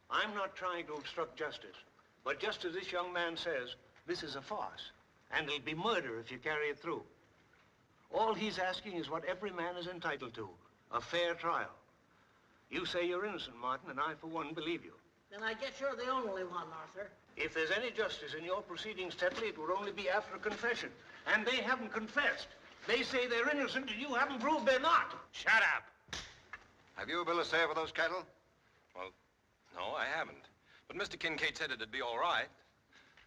[SPEAKER 6] I'm not trying to obstruct justice. But just as this young man says, this is a farce. And it'll be murder if you carry it through. All he's asking is what every man is entitled to, a fair trial. You say you're innocent, Martin, and I, for one, believe you.
[SPEAKER 11] Then I guess you're the only one, Arthur.
[SPEAKER 6] If there's any justice in your proceedings, Tetley, it would only be after a confession. And they haven't confessed. They say they're innocent, and you haven't proved they're not.
[SPEAKER 18] Shut up!
[SPEAKER 7] Have you a bill of sale for those cattle?
[SPEAKER 18] Well, no, I haven't. But Mr. Kincaid said it'd be all right.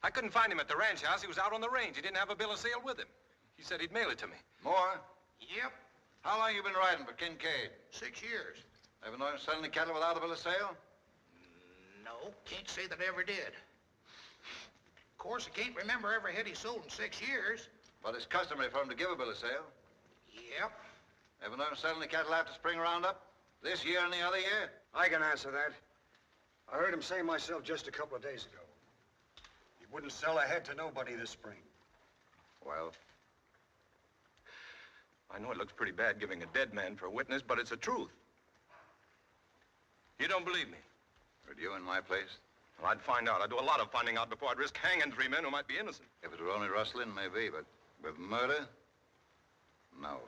[SPEAKER 18] I couldn't find him at the ranch house. He was out on the range. He didn't have a bill of sale with him. He said he'd mail it to me.
[SPEAKER 7] More?
[SPEAKER 10] Yep,
[SPEAKER 7] How long you been riding for Kincaid?
[SPEAKER 10] 6 years.
[SPEAKER 7] Ever known him selling the cattle without a bill of sale?
[SPEAKER 10] No, can't say that I ever did. Of course, I can't remember every head he sold in 6 years.
[SPEAKER 7] But it's customary for him to give a bill of sale.
[SPEAKER 10] Yep.
[SPEAKER 7] Ever known him selling the cattle after spring roundup? This year and the other year?
[SPEAKER 14] I can answer that. I heard him say myself just a couple of days ago. He wouldn't sell a head to nobody this spring.
[SPEAKER 7] Well?
[SPEAKER 18] I know it looks pretty bad giving a dead man for a witness, but it's the truth. You don't believe me?
[SPEAKER 7] Would you in my place?
[SPEAKER 18] Well, I'd find out. I'd do a lot of finding out before I'd risk hanging 3 men who might be innocent.
[SPEAKER 7] If it were only rustling, maybe, but with murder? No.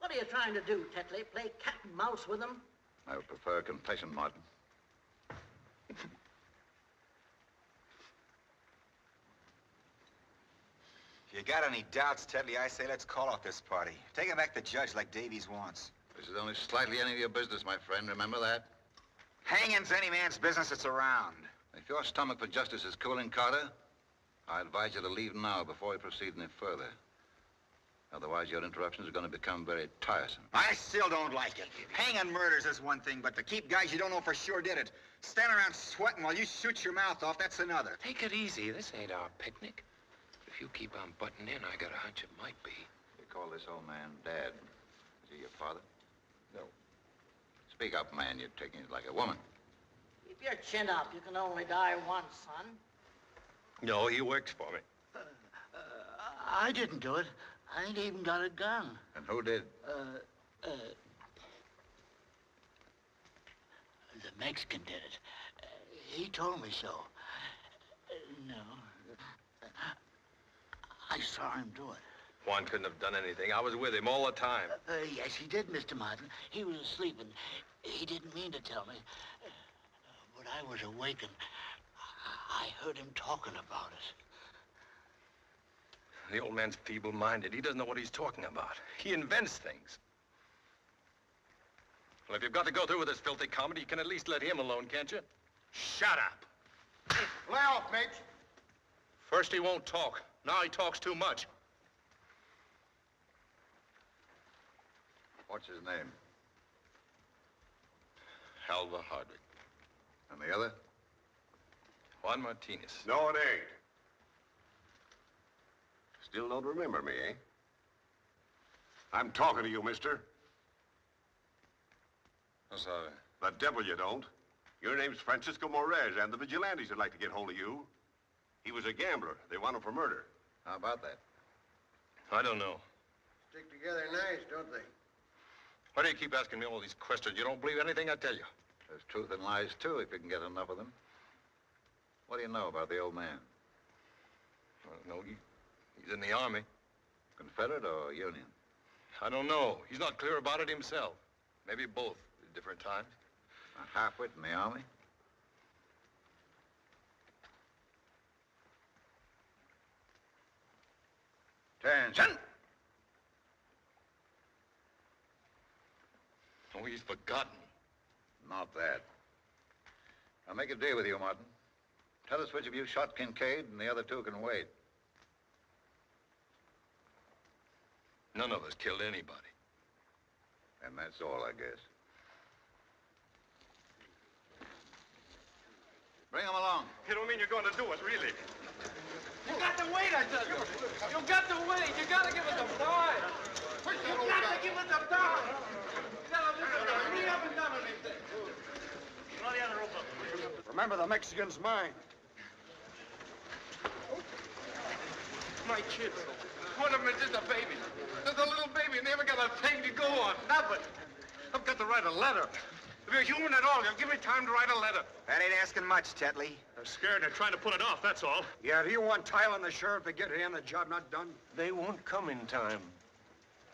[SPEAKER 11] What are you trying to do, Tetley? Play cat and mouse with them?
[SPEAKER 7] I would prefer a confession, Martin.
[SPEAKER 1] If you got any doubts, Tetley, I say let's call off this party. Take him back to the judge like Davies wants.
[SPEAKER 7] This is only slightly any of your business, my friend. Remember that?
[SPEAKER 1] Hanging's any man's business that's around.
[SPEAKER 7] If your stomach for justice is cooling, Carter, I advise you to leave now before we proceed any further. Otherwise, your interruptions are going to become very tiresome.
[SPEAKER 1] I still don't like it. Hanging murders is one thing, but to keep guys you don't know for sure did it, stand around sweating while you shoot your mouth off, that's another.
[SPEAKER 3] Take it easy. This ain't our picnic. If you keep on butting in, I got a hunch it might be.
[SPEAKER 7] You call this old man Dad. Is he your father?
[SPEAKER 18] No.
[SPEAKER 7] Speak up, man. You're taking it like a woman.
[SPEAKER 11] Keep your chin up. You can only die once, son.
[SPEAKER 18] No, he works for me.
[SPEAKER 15] I didn't do it. I ain't even got a gun.
[SPEAKER 7] And who did?
[SPEAKER 15] The Mexican did it. He told me so. No. I saw him do it.
[SPEAKER 18] Juan couldn't have done anything. I was with him all the time.
[SPEAKER 15] Yes, he did, Mr. Martin. He was asleep, and he didn't mean to tell me. But I was awake, and I heard him talking about it.
[SPEAKER 18] The old man's feeble-minded. He doesn't know what he's talking about. He invents things. Well, if you've got to go through with this filthy comedy, you can at least let him alone, can't you? Shut up.
[SPEAKER 4] Lay off, Mapes.
[SPEAKER 13] First he won't talk. Now he talks too much.
[SPEAKER 7] What's his name?
[SPEAKER 18] Alva Hardwick.
[SPEAKER 7] And the other?
[SPEAKER 18] Juan Martinez.
[SPEAKER 9] No, it ain't. Still don't remember me, eh? I'm talking to you, mister.
[SPEAKER 18] I'm sorry.
[SPEAKER 9] The devil you don't. Your name's Francisco Morez, and the vigilantes would like to get hold of you. He was a gambler. They want him for murder.
[SPEAKER 7] How about that?
[SPEAKER 18] I don't know.
[SPEAKER 4] Stick together nice, don't they?
[SPEAKER 18] Why do you keep asking me all these questions? You don't believe anything I tell you.
[SPEAKER 7] There's truth in lies, too, if you can get enough of them. What do you know about the old man?
[SPEAKER 18] No, he's in the Army.
[SPEAKER 7] Confederate or Union?
[SPEAKER 18] I don't know. He's not clear about it himself. Maybe both at different times.
[SPEAKER 7] A halfwit in the Army? Attention!
[SPEAKER 18] Oh, he's forgotten.
[SPEAKER 7] Not that. I'll make a deal with you, Martin. Tell us which of you shot Kincaid, and the other two can wait.
[SPEAKER 18] None of us killed anybody.
[SPEAKER 7] And that's all, I guess. Bring him along.
[SPEAKER 18] You don't mean you're going to do it, really?
[SPEAKER 15] You got to wait, I tell you. You got to wait. You got to give us some time. You got to give us some time. Tell them this is hurry up and done on these things.
[SPEAKER 14] Remember, the Mexican's mine.
[SPEAKER 13] My kids. One of them is just a baby. There's a little baby, never got a thing to go on. Nothing. I've got to write a letter. If you're human at all, you'll give me time to write a letter.
[SPEAKER 1] That ain't asking much, Tetley.
[SPEAKER 2] They're scared. They're trying to put it off, that's all.
[SPEAKER 14] Yeah, do you want Tyler and the sheriff to get here and the job not done?
[SPEAKER 6] They won't come in time.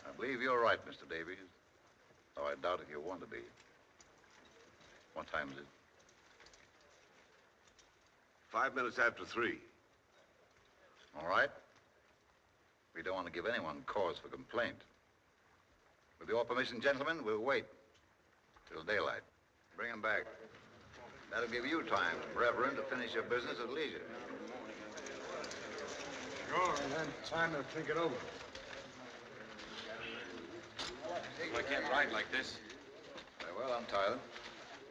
[SPEAKER 7] I believe you're right, Mr. Davies. Though I doubt if you want to be. What time is it?
[SPEAKER 9] 5 minutes after 3.
[SPEAKER 7] All right. We don't want to give anyone cause for complaint. With your permission, gentlemen, we'll wait till daylight. Bring him back. That'll give you time, Reverend, to finish your business at leisure.
[SPEAKER 14] Sure, and then time to think it over.
[SPEAKER 18] I can't ride like this.
[SPEAKER 7] Very well, I'm Tyler.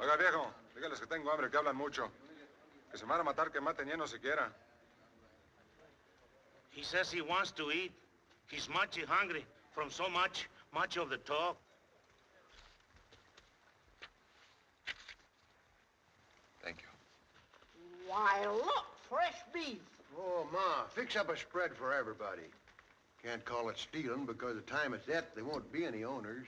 [SPEAKER 19] Oiga, viejo, dígales que tengo hambre, que hablan mucho. Que se van a matar, que maten lleno siquiera.
[SPEAKER 15] He says he wants to eat. He's mighty hungry from so much of the talk.
[SPEAKER 18] Thank you.
[SPEAKER 11] Why, look, fresh beef.
[SPEAKER 4] Oh, Ma, fix up a spread for everybody. Can't call it stealing because the time it's at, there won't be any owners.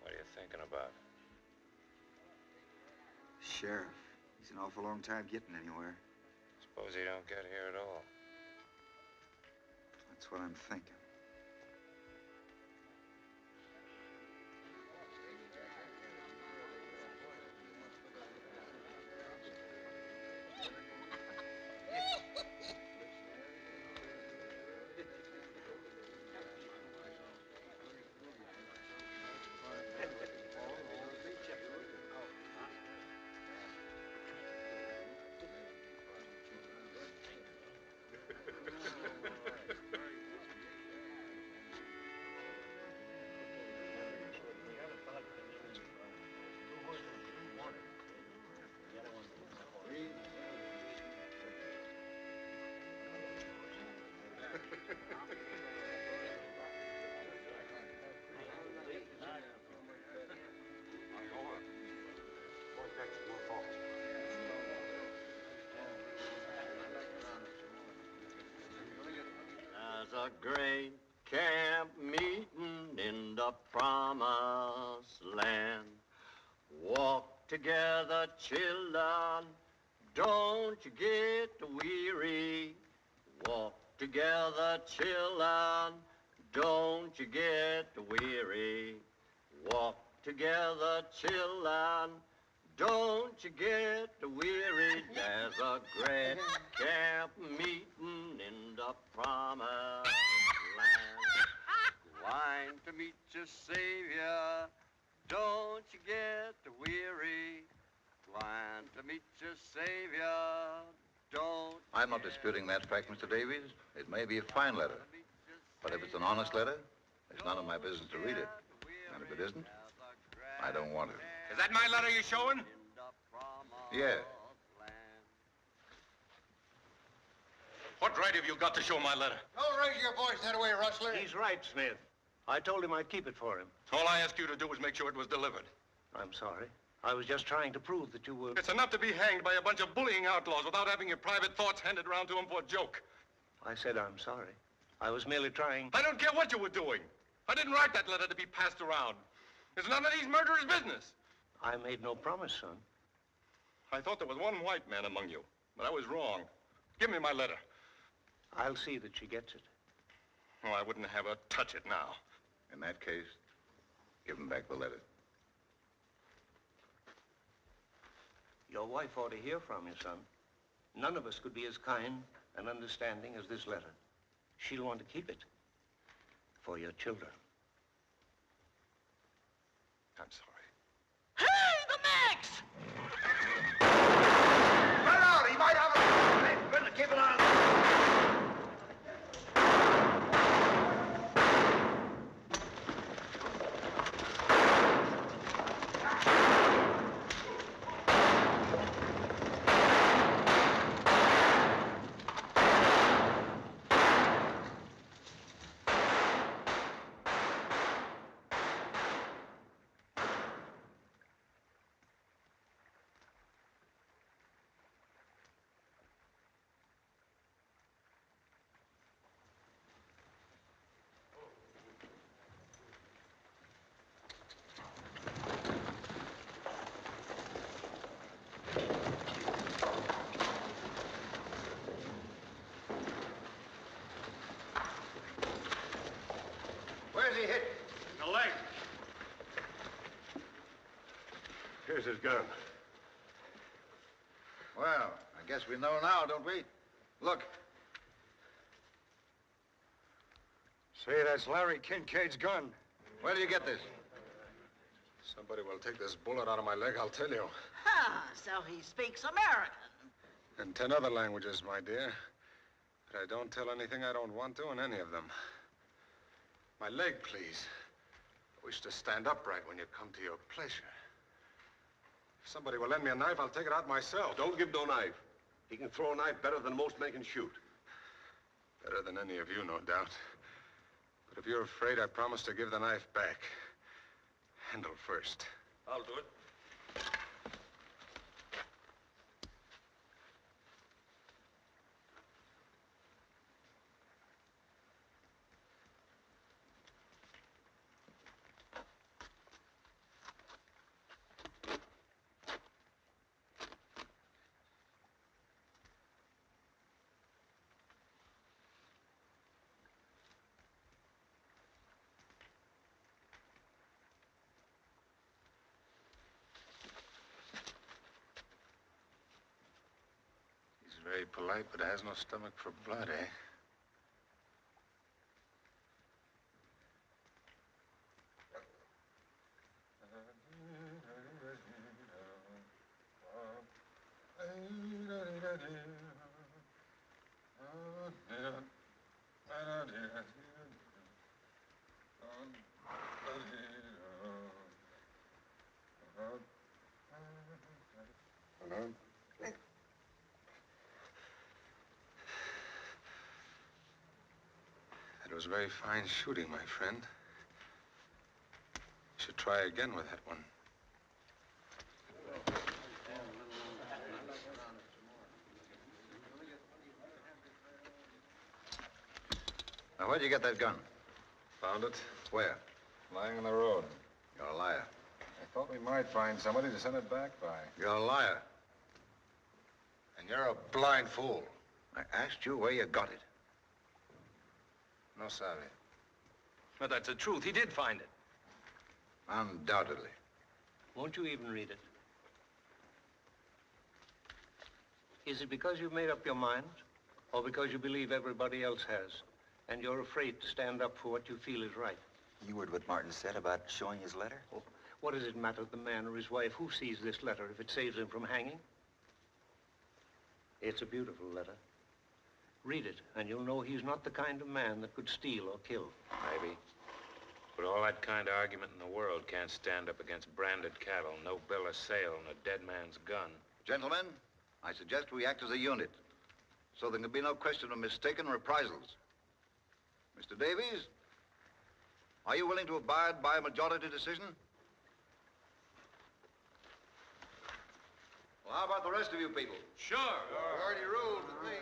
[SPEAKER 3] What are you thinking about?
[SPEAKER 1] Sheriff, he's an awful long time getting anywhere.
[SPEAKER 3] Suppose he don't get here at all.
[SPEAKER 1] That's what I'm thinking.
[SPEAKER 5] There's a great camp meeting in the promised land. Walk together, children, don't you get weary. Walk together, children, don't you get weary. Walk together, children, don't you get weary. There's a great camp meeting in the promised land. Wine to meet your Savior, don't you get weary. swine to meet your savior. Don't.
[SPEAKER 7] I'm not disputing that fact, Mr. Davies. It may be a fine letter. But if it's an honest letter, it's none of my business to read it. And if it isn't, I don't want it.
[SPEAKER 18] Is that my letter you're showing?
[SPEAKER 7] Yeah.
[SPEAKER 18] What right have you got to show my letter?
[SPEAKER 4] Don't raise your voice that way, Rustler.
[SPEAKER 6] He's right, Smith. I told him I'd keep it for him.
[SPEAKER 18] All I asked you to do was make sure it was delivered.
[SPEAKER 6] I'm sorry. I was just trying to prove that you were...
[SPEAKER 18] It's enough to be hanged by a bunch of bullying outlaws without having your private thoughts handed around to them for a joke.
[SPEAKER 6] I said I'm sorry. I was merely trying...
[SPEAKER 18] I don't care what you were doing. I didn't write that letter to be passed around. It's none of these murderers' business.
[SPEAKER 6] I made no promise, son.
[SPEAKER 18] I thought there was one white man among you, but I was wrong. Give me my letter.
[SPEAKER 6] I'll see that she gets it.
[SPEAKER 18] Oh, I wouldn't have her touch it now.
[SPEAKER 7] In that case, give him back the letter.
[SPEAKER 6] Your wife ought to hear from you, son. None of us could be as kind and understanding as this letter. She'll want to keep it for your children.
[SPEAKER 18] I'm sorry.
[SPEAKER 11] Hey, the Max!
[SPEAKER 9] Right out! He might have a... Better keep it on.
[SPEAKER 4] Where's he hit?
[SPEAKER 2] The leg.
[SPEAKER 9] Here's his gun.
[SPEAKER 7] Well, I guess we know now, don't we? Look.
[SPEAKER 14] Say, that's Larry Kincaid's gun.
[SPEAKER 7] Where do you get this?
[SPEAKER 19] Somebody will take this bullet out of my leg, I'll tell you.
[SPEAKER 11] Ah, so he speaks American.
[SPEAKER 19] In 10 other languages, my dear. But I don't tell anything I don't want to in any of them. My leg, please. I wish to stand upright when you come to your pleasure. If somebody will lend me a knife, I'll take it out myself.
[SPEAKER 9] Don't give no knife. He can throw a knife better than most men can shoot.
[SPEAKER 19] Better than any of you, no doubt. But if you're afraid, I promise to give the knife back. Handle first.
[SPEAKER 18] I'll do it.
[SPEAKER 19] Very polite, but has no stomach for blood, eh? It was very fine shooting, my friend. You should try again with that one.
[SPEAKER 7] Now, where'd you get that gun?
[SPEAKER 19] Found it?
[SPEAKER 7] Where?
[SPEAKER 19] Lying on the road.
[SPEAKER 7] You're a liar.
[SPEAKER 19] I thought we might find somebody to send it back by.
[SPEAKER 7] You're a liar. And you're a blind fool. I asked you where you got it.
[SPEAKER 19] No sabe.
[SPEAKER 18] But that's the truth. He did find it.
[SPEAKER 7] Undoubtedly.
[SPEAKER 6] Won't you even read it? Is it because you've made up your mind, or because you believe everybody else has, and you're afraid to stand up for what you feel is right?
[SPEAKER 1] You heard what Martin said about showing his letter?
[SPEAKER 6] What does it matter to the man or his wife who sees this letter if it saves him from hanging? It's a beautiful letter. Read it, and you'll know he's not the kind of man that could steal or kill.
[SPEAKER 3] Maybe. But all that kind of argument in the world can't stand up against branded cattle, no bill of sale, and a dead man's gun.
[SPEAKER 7] Gentlemen, I suggest we act as a unit, so there can be no question of mistaken reprisals. Mr. Davies, are you willing to abide by a majority decision? Well, how about the rest of you people?
[SPEAKER 13] Sure.
[SPEAKER 7] You already ruled with me.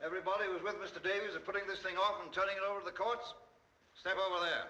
[SPEAKER 7] Everybody who's with Mr. Davies in putting this thing off and turning it over to the courts, step over there.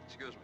[SPEAKER 19] Excuse me.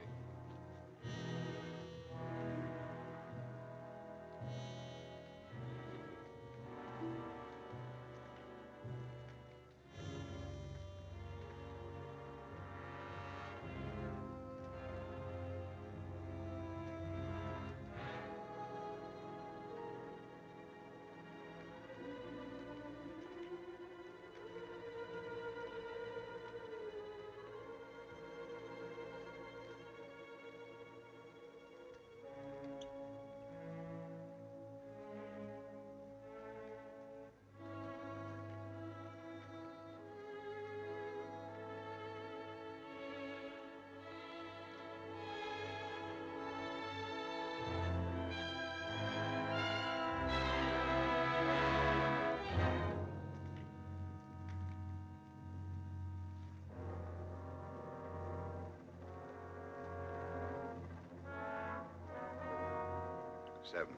[SPEAKER 19] Seven.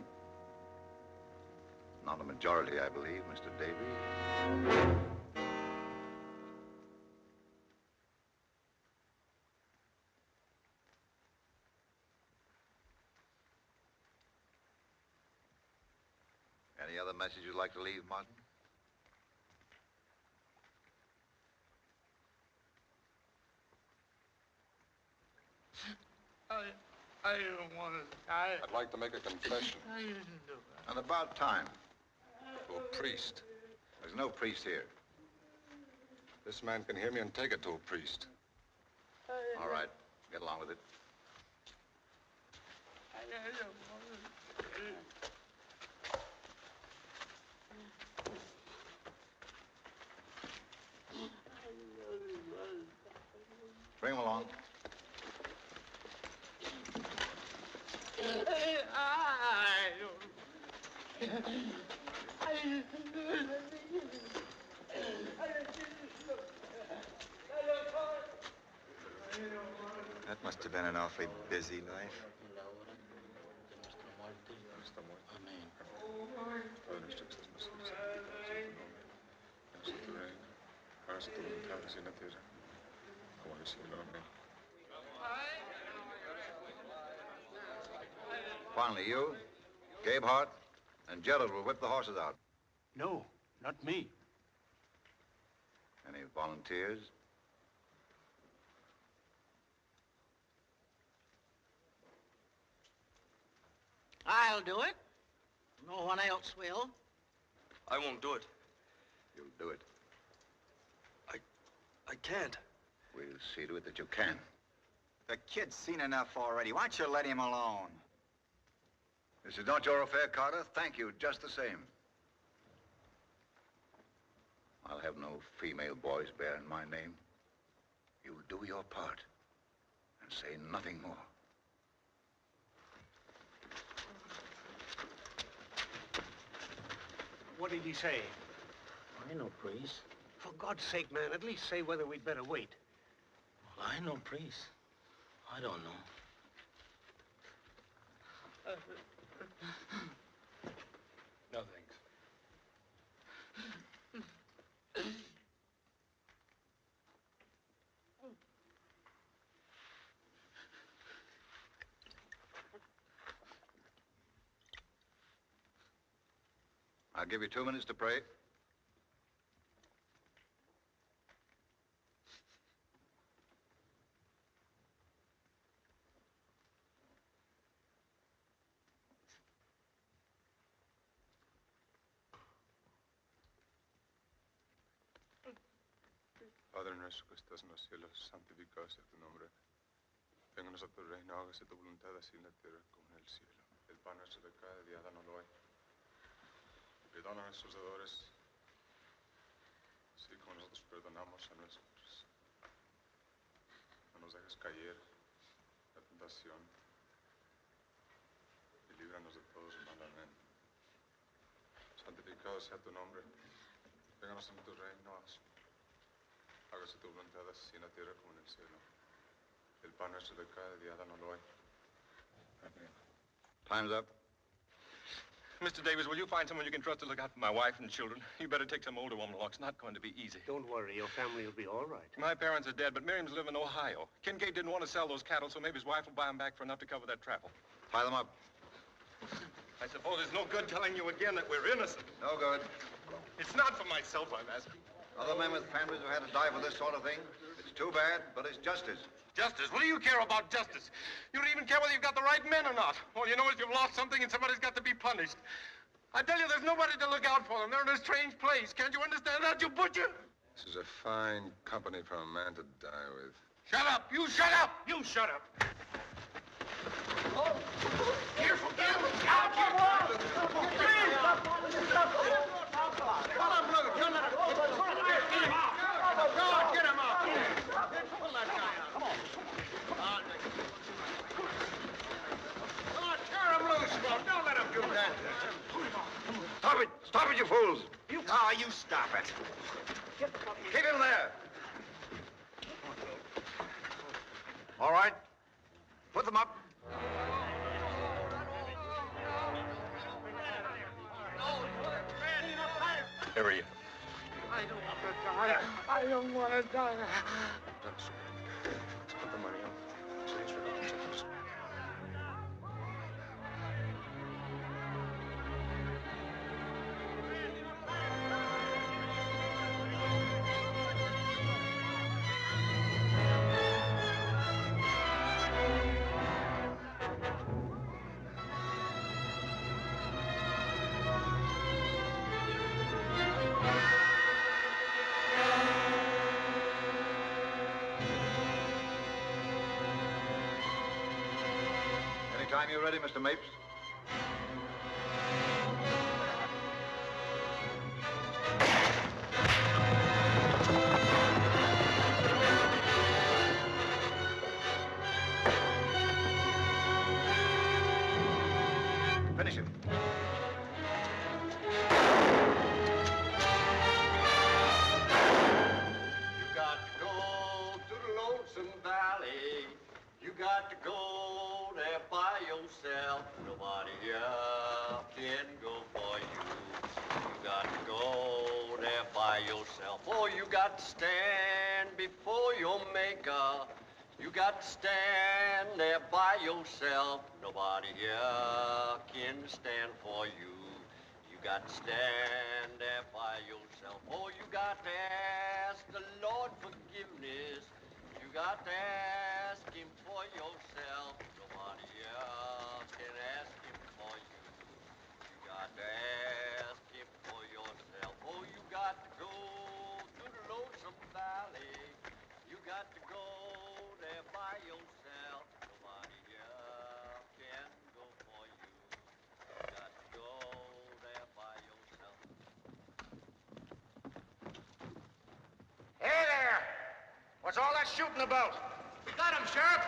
[SPEAKER 19] Not a majority, I believe, Mr. Davies. Any other message you'd like to leave, Martin?
[SPEAKER 13] I don't want to die.
[SPEAKER 19] I'd like to make a confession.
[SPEAKER 13] I didn't do it.
[SPEAKER 7] And about time.
[SPEAKER 19] To a priest.
[SPEAKER 7] There's no priest here.
[SPEAKER 19] This man can hear me and take it to a priest.
[SPEAKER 7] All right. Get along with it.
[SPEAKER 13] I don't want to.
[SPEAKER 7] Bring him along.
[SPEAKER 1] That must have been an awfully busy life.
[SPEAKER 7] Finally, you, Gabe Hart, and Gerald will whip the horses out.
[SPEAKER 6] No, not me.
[SPEAKER 7] Any volunteers?
[SPEAKER 11] I'll do it. No one else will.
[SPEAKER 20] I won't do it.
[SPEAKER 7] You'll do it.
[SPEAKER 20] I can't.
[SPEAKER 7] We'll see to it that you can.
[SPEAKER 1] The kid's seen enough already. Why don't you let him alone?
[SPEAKER 7] This is not your affair, Carter. Thank you, just the same. I'll have no female boys bearing my name. You'll do your part. and say nothing more.
[SPEAKER 6] What did he say?
[SPEAKER 15] I know, priest.
[SPEAKER 6] For God's sake, man, at least say whether we'd better wait.
[SPEAKER 15] Well, I know, priest. I don't know.
[SPEAKER 18] No, thanks.
[SPEAKER 7] I'll give you 2 minutes to pray.
[SPEAKER 19] Padre nuestro que estás en los cielos, santificado sea tu nombre. Venga a nosotros tu reino, hágase tu voluntad así en la tierra como en el cielo. El pan nuestro de cada día, dánoslo hoy. Perdona a nuestros deudores, así como nosotros perdonamos a nuestros. No nos dejes caer en la tentación y líbranos de todos los mal. Amén. Santificado sea tu nombre. Venga a nosotros tu reino. Hágase tu voluntad así en la tierra como en el cielo. El pan nuestro de cada día, dánoslo hoy. Amén.
[SPEAKER 7] Time's up.
[SPEAKER 18] Mr. Davis, will you find someone you can trust to look out for my wife and children? You better take some older woman along. It's not going to be easy.
[SPEAKER 6] Don't worry, your family will be all right.
[SPEAKER 18] My parents are dead, but Miriam's live in Ohio. Kincaid didn't want to sell those cattle, so maybe his wife will buy them back for enough to cover that travel.
[SPEAKER 7] Tie them up.
[SPEAKER 18] I suppose it's no good telling you again that we're innocent.
[SPEAKER 7] No good.
[SPEAKER 18] It's not for myself I'm asking.
[SPEAKER 7] Other men with families who had to die for this sort of thing. It's too bad, but it's justice.
[SPEAKER 18] Justice? What do you care about justice? You don't even care whether you've got the right men or not. All you know is you've lost something and somebody's got to be punished. I tell you, there's nobody to look out for them. They're in a strange place. Can't you understand that, you butcher?
[SPEAKER 19] This is a fine company for a man to die with.
[SPEAKER 18] Shut up! You shut up! You shut up!
[SPEAKER 13] Oh, careful, careful!
[SPEAKER 4] Get him up! Pull that guy out. Come on. Tear him loose, Bob. Don't let him do that.
[SPEAKER 7] Stop it! Stop it, you fools!
[SPEAKER 4] You stop it.
[SPEAKER 7] Keep him there. All right. Put them up.
[SPEAKER 18] Here are you.
[SPEAKER 13] I don't want to die. I don't want to die.
[SPEAKER 19] Let's put the money on.
[SPEAKER 7] Anytime you're ready, Mr. Mapes. Finish him.
[SPEAKER 5] You got to go to the Lonesome Valley. You got to go there by yourself. Nobody else can go for you. You got to go there by yourself. Oh, you got to stand before your maker. You got to stand there by yourself. Nobody here can stand for you. You got to stand there by yourself. Oh, you got to ask the Lord forgiveness. You got to ask him for yourself. Nobody else can ask him for you. You got to ask him for yourself. Oh, you got to go to the Lonesome Valley. You got to go there by yourself. Nobody else can go for you. You got to go there by yourself.
[SPEAKER 2] Hey there! What's all that shooting about?
[SPEAKER 10] We got him, Sheriff.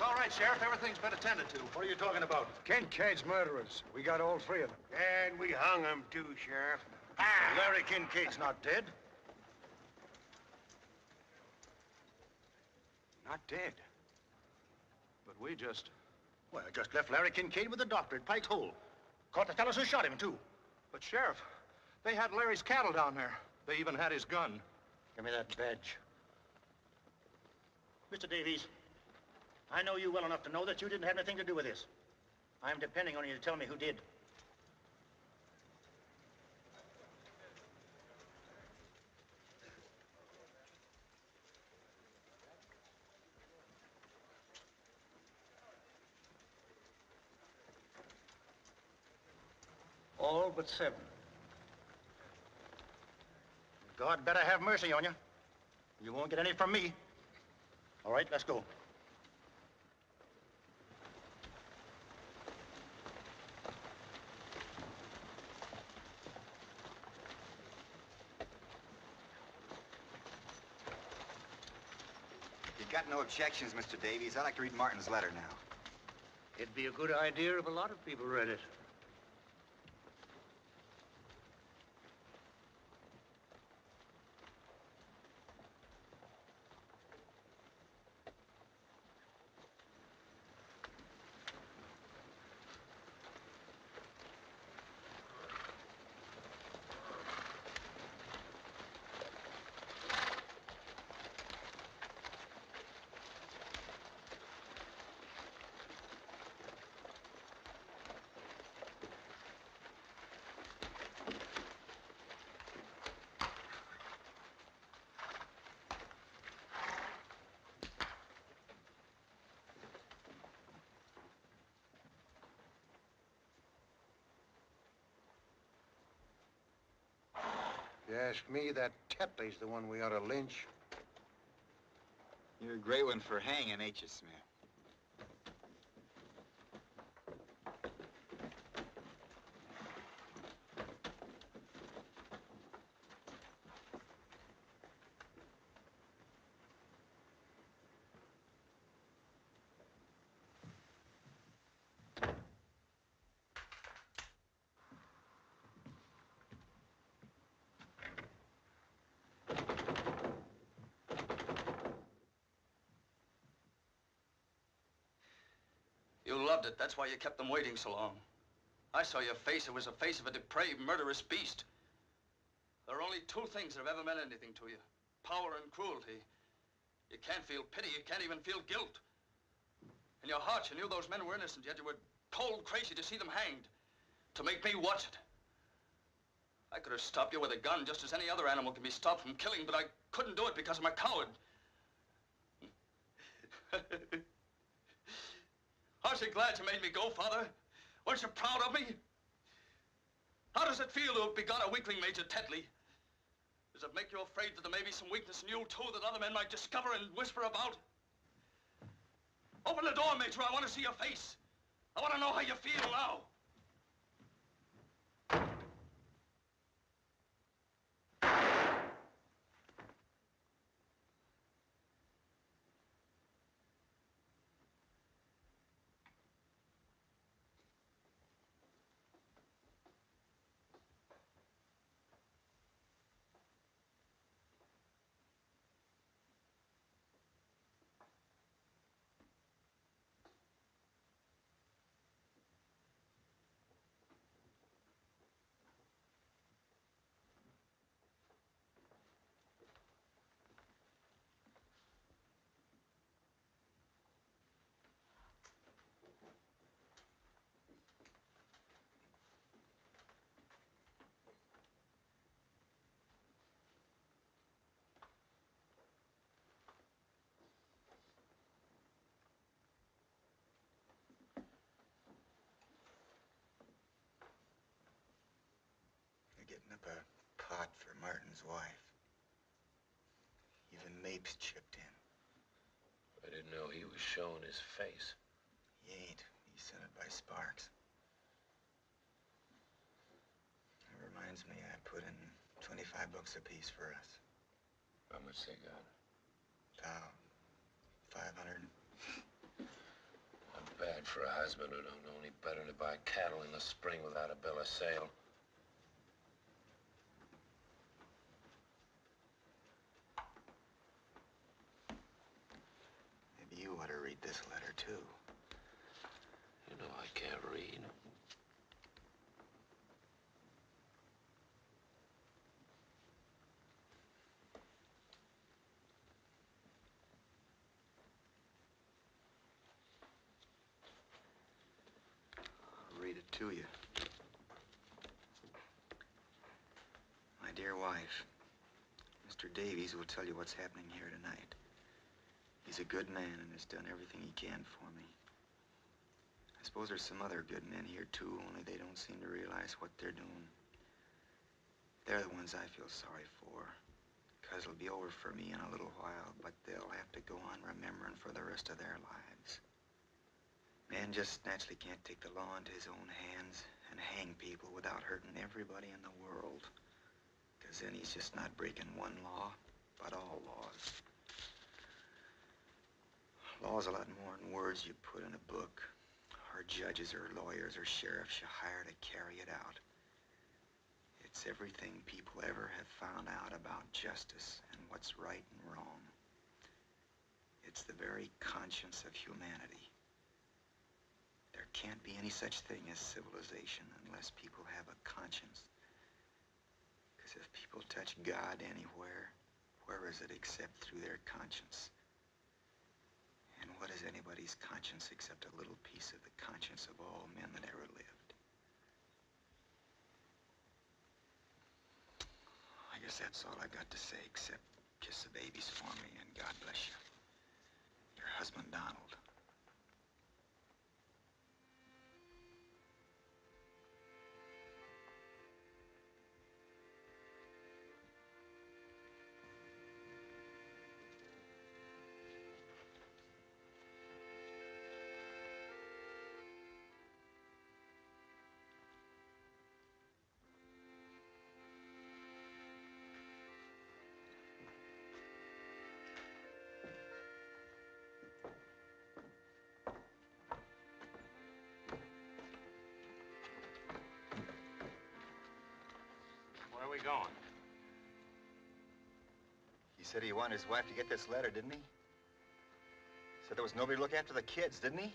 [SPEAKER 10] all right, Sheriff. Everything's been attended to. What are you talking about?
[SPEAKER 14] Kincaid's murderers. We got all three of them.
[SPEAKER 4] And we hung him too, Sheriff.
[SPEAKER 10] Larry Kincaid's not dead.
[SPEAKER 14] Not dead.
[SPEAKER 10] But we just left Larry Kincaid with the doctor at Pike Hole. Caught the fellows who shot him, too. But, Sheriff, they had Larry's cattle down there. They even had his gun.
[SPEAKER 6] Give me that badge. Mr. Davies, I know you well enough to know that you didn't have anything to do with this. I'm depending on you to tell me who did. All but 7. God better have mercy on you. You won't get any from me. All right, let's go.
[SPEAKER 1] You got no objections, Mr. Davies? I'd like to read Martin's letter now.
[SPEAKER 6] It'd be a good idea if a lot of people read it.
[SPEAKER 4] If you ask me, that Tetley's the one we ought to lynch.
[SPEAKER 1] You're a great one for hanging, ain't you, Smith?
[SPEAKER 20] You loved it. That's why you kept them waiting so long. I saw your face. It was the face of a depraved, murderous beast. There are only 2 things that have ever meant anything to you. Power and cruelty. You can't feel pity. You can't even feel guilt. In your heart, you knew those men were innocent, yet you were cold crazy to see them hanged. To make me watch it. I could have stopped you with a gun just as any other animal can be stopped from killing, but I couldn't do it because I'm a coward. Aren't you glad you made me go, Father? Weren't you proud of me? How does it feel to have begun a weakling, Major Tetley? Does it make you afraid that there may be some weakness in you, too, that other men might discover and whisper about? Open the door, Major. I want to see your face. I want to know how you feel now.
[SPEAKER 1] Getting up a pot for Martin's wife. Even Mapes chipped in.
[SPEAKER 3] I didn't know he was showing his face.
[SPEAKER 1] He ain't. He sent it by Sparks. It reminds me I put in $25 apiece for us.
[SPEAKER 3] How much they got?
[SPEAKER 1] About 500.
[SPEAKER 3] bad for a husband who don't know any better to buy cattle in the spring without a bill of sale.
[SPEAKER 1] Maybe you ought to read this letter, too.
[SPEAKER 3] You know I can't read.
[SPEAKER 1] I'll read it to you. My dear wife, Mr. Davies will tell you what's happening here tonight. He's a good man and has done everything he can for me. I suppose there's some other good men here, too, only they don't seem to realize what they're doing. They're the ones I feel sorry for, because it'll be over for me in a little while, but they'll have to go on remembering for the rest of their lives. Man just naturally can't take the law into his own hands and hang people without hurting everybody in the world, because then he's just not breaking one law, but all laws. Law's a lot more than words you put in a book, or judges or lawyers or sheriffs you hire to carry it out. It's everything people ever have found out about justice and what's right and wrong. It's the very conscience of humanity. There can't be any such thing as civilization unless people have a conscience. Because if people touch God anywhere, where is it except through their conscience? And what is anybody's conscience except a little piece of the conscience of all men that ever lived? I guess that's all I got to say, except kiss the babies for me and God bless you. Your husband, Donald.
[SPEAKER 3] Where are we going?
[SPEAKER 1] He said he wanted his wife to get this letter, didn't he? Said there was nobody to look after the kids, didn't he?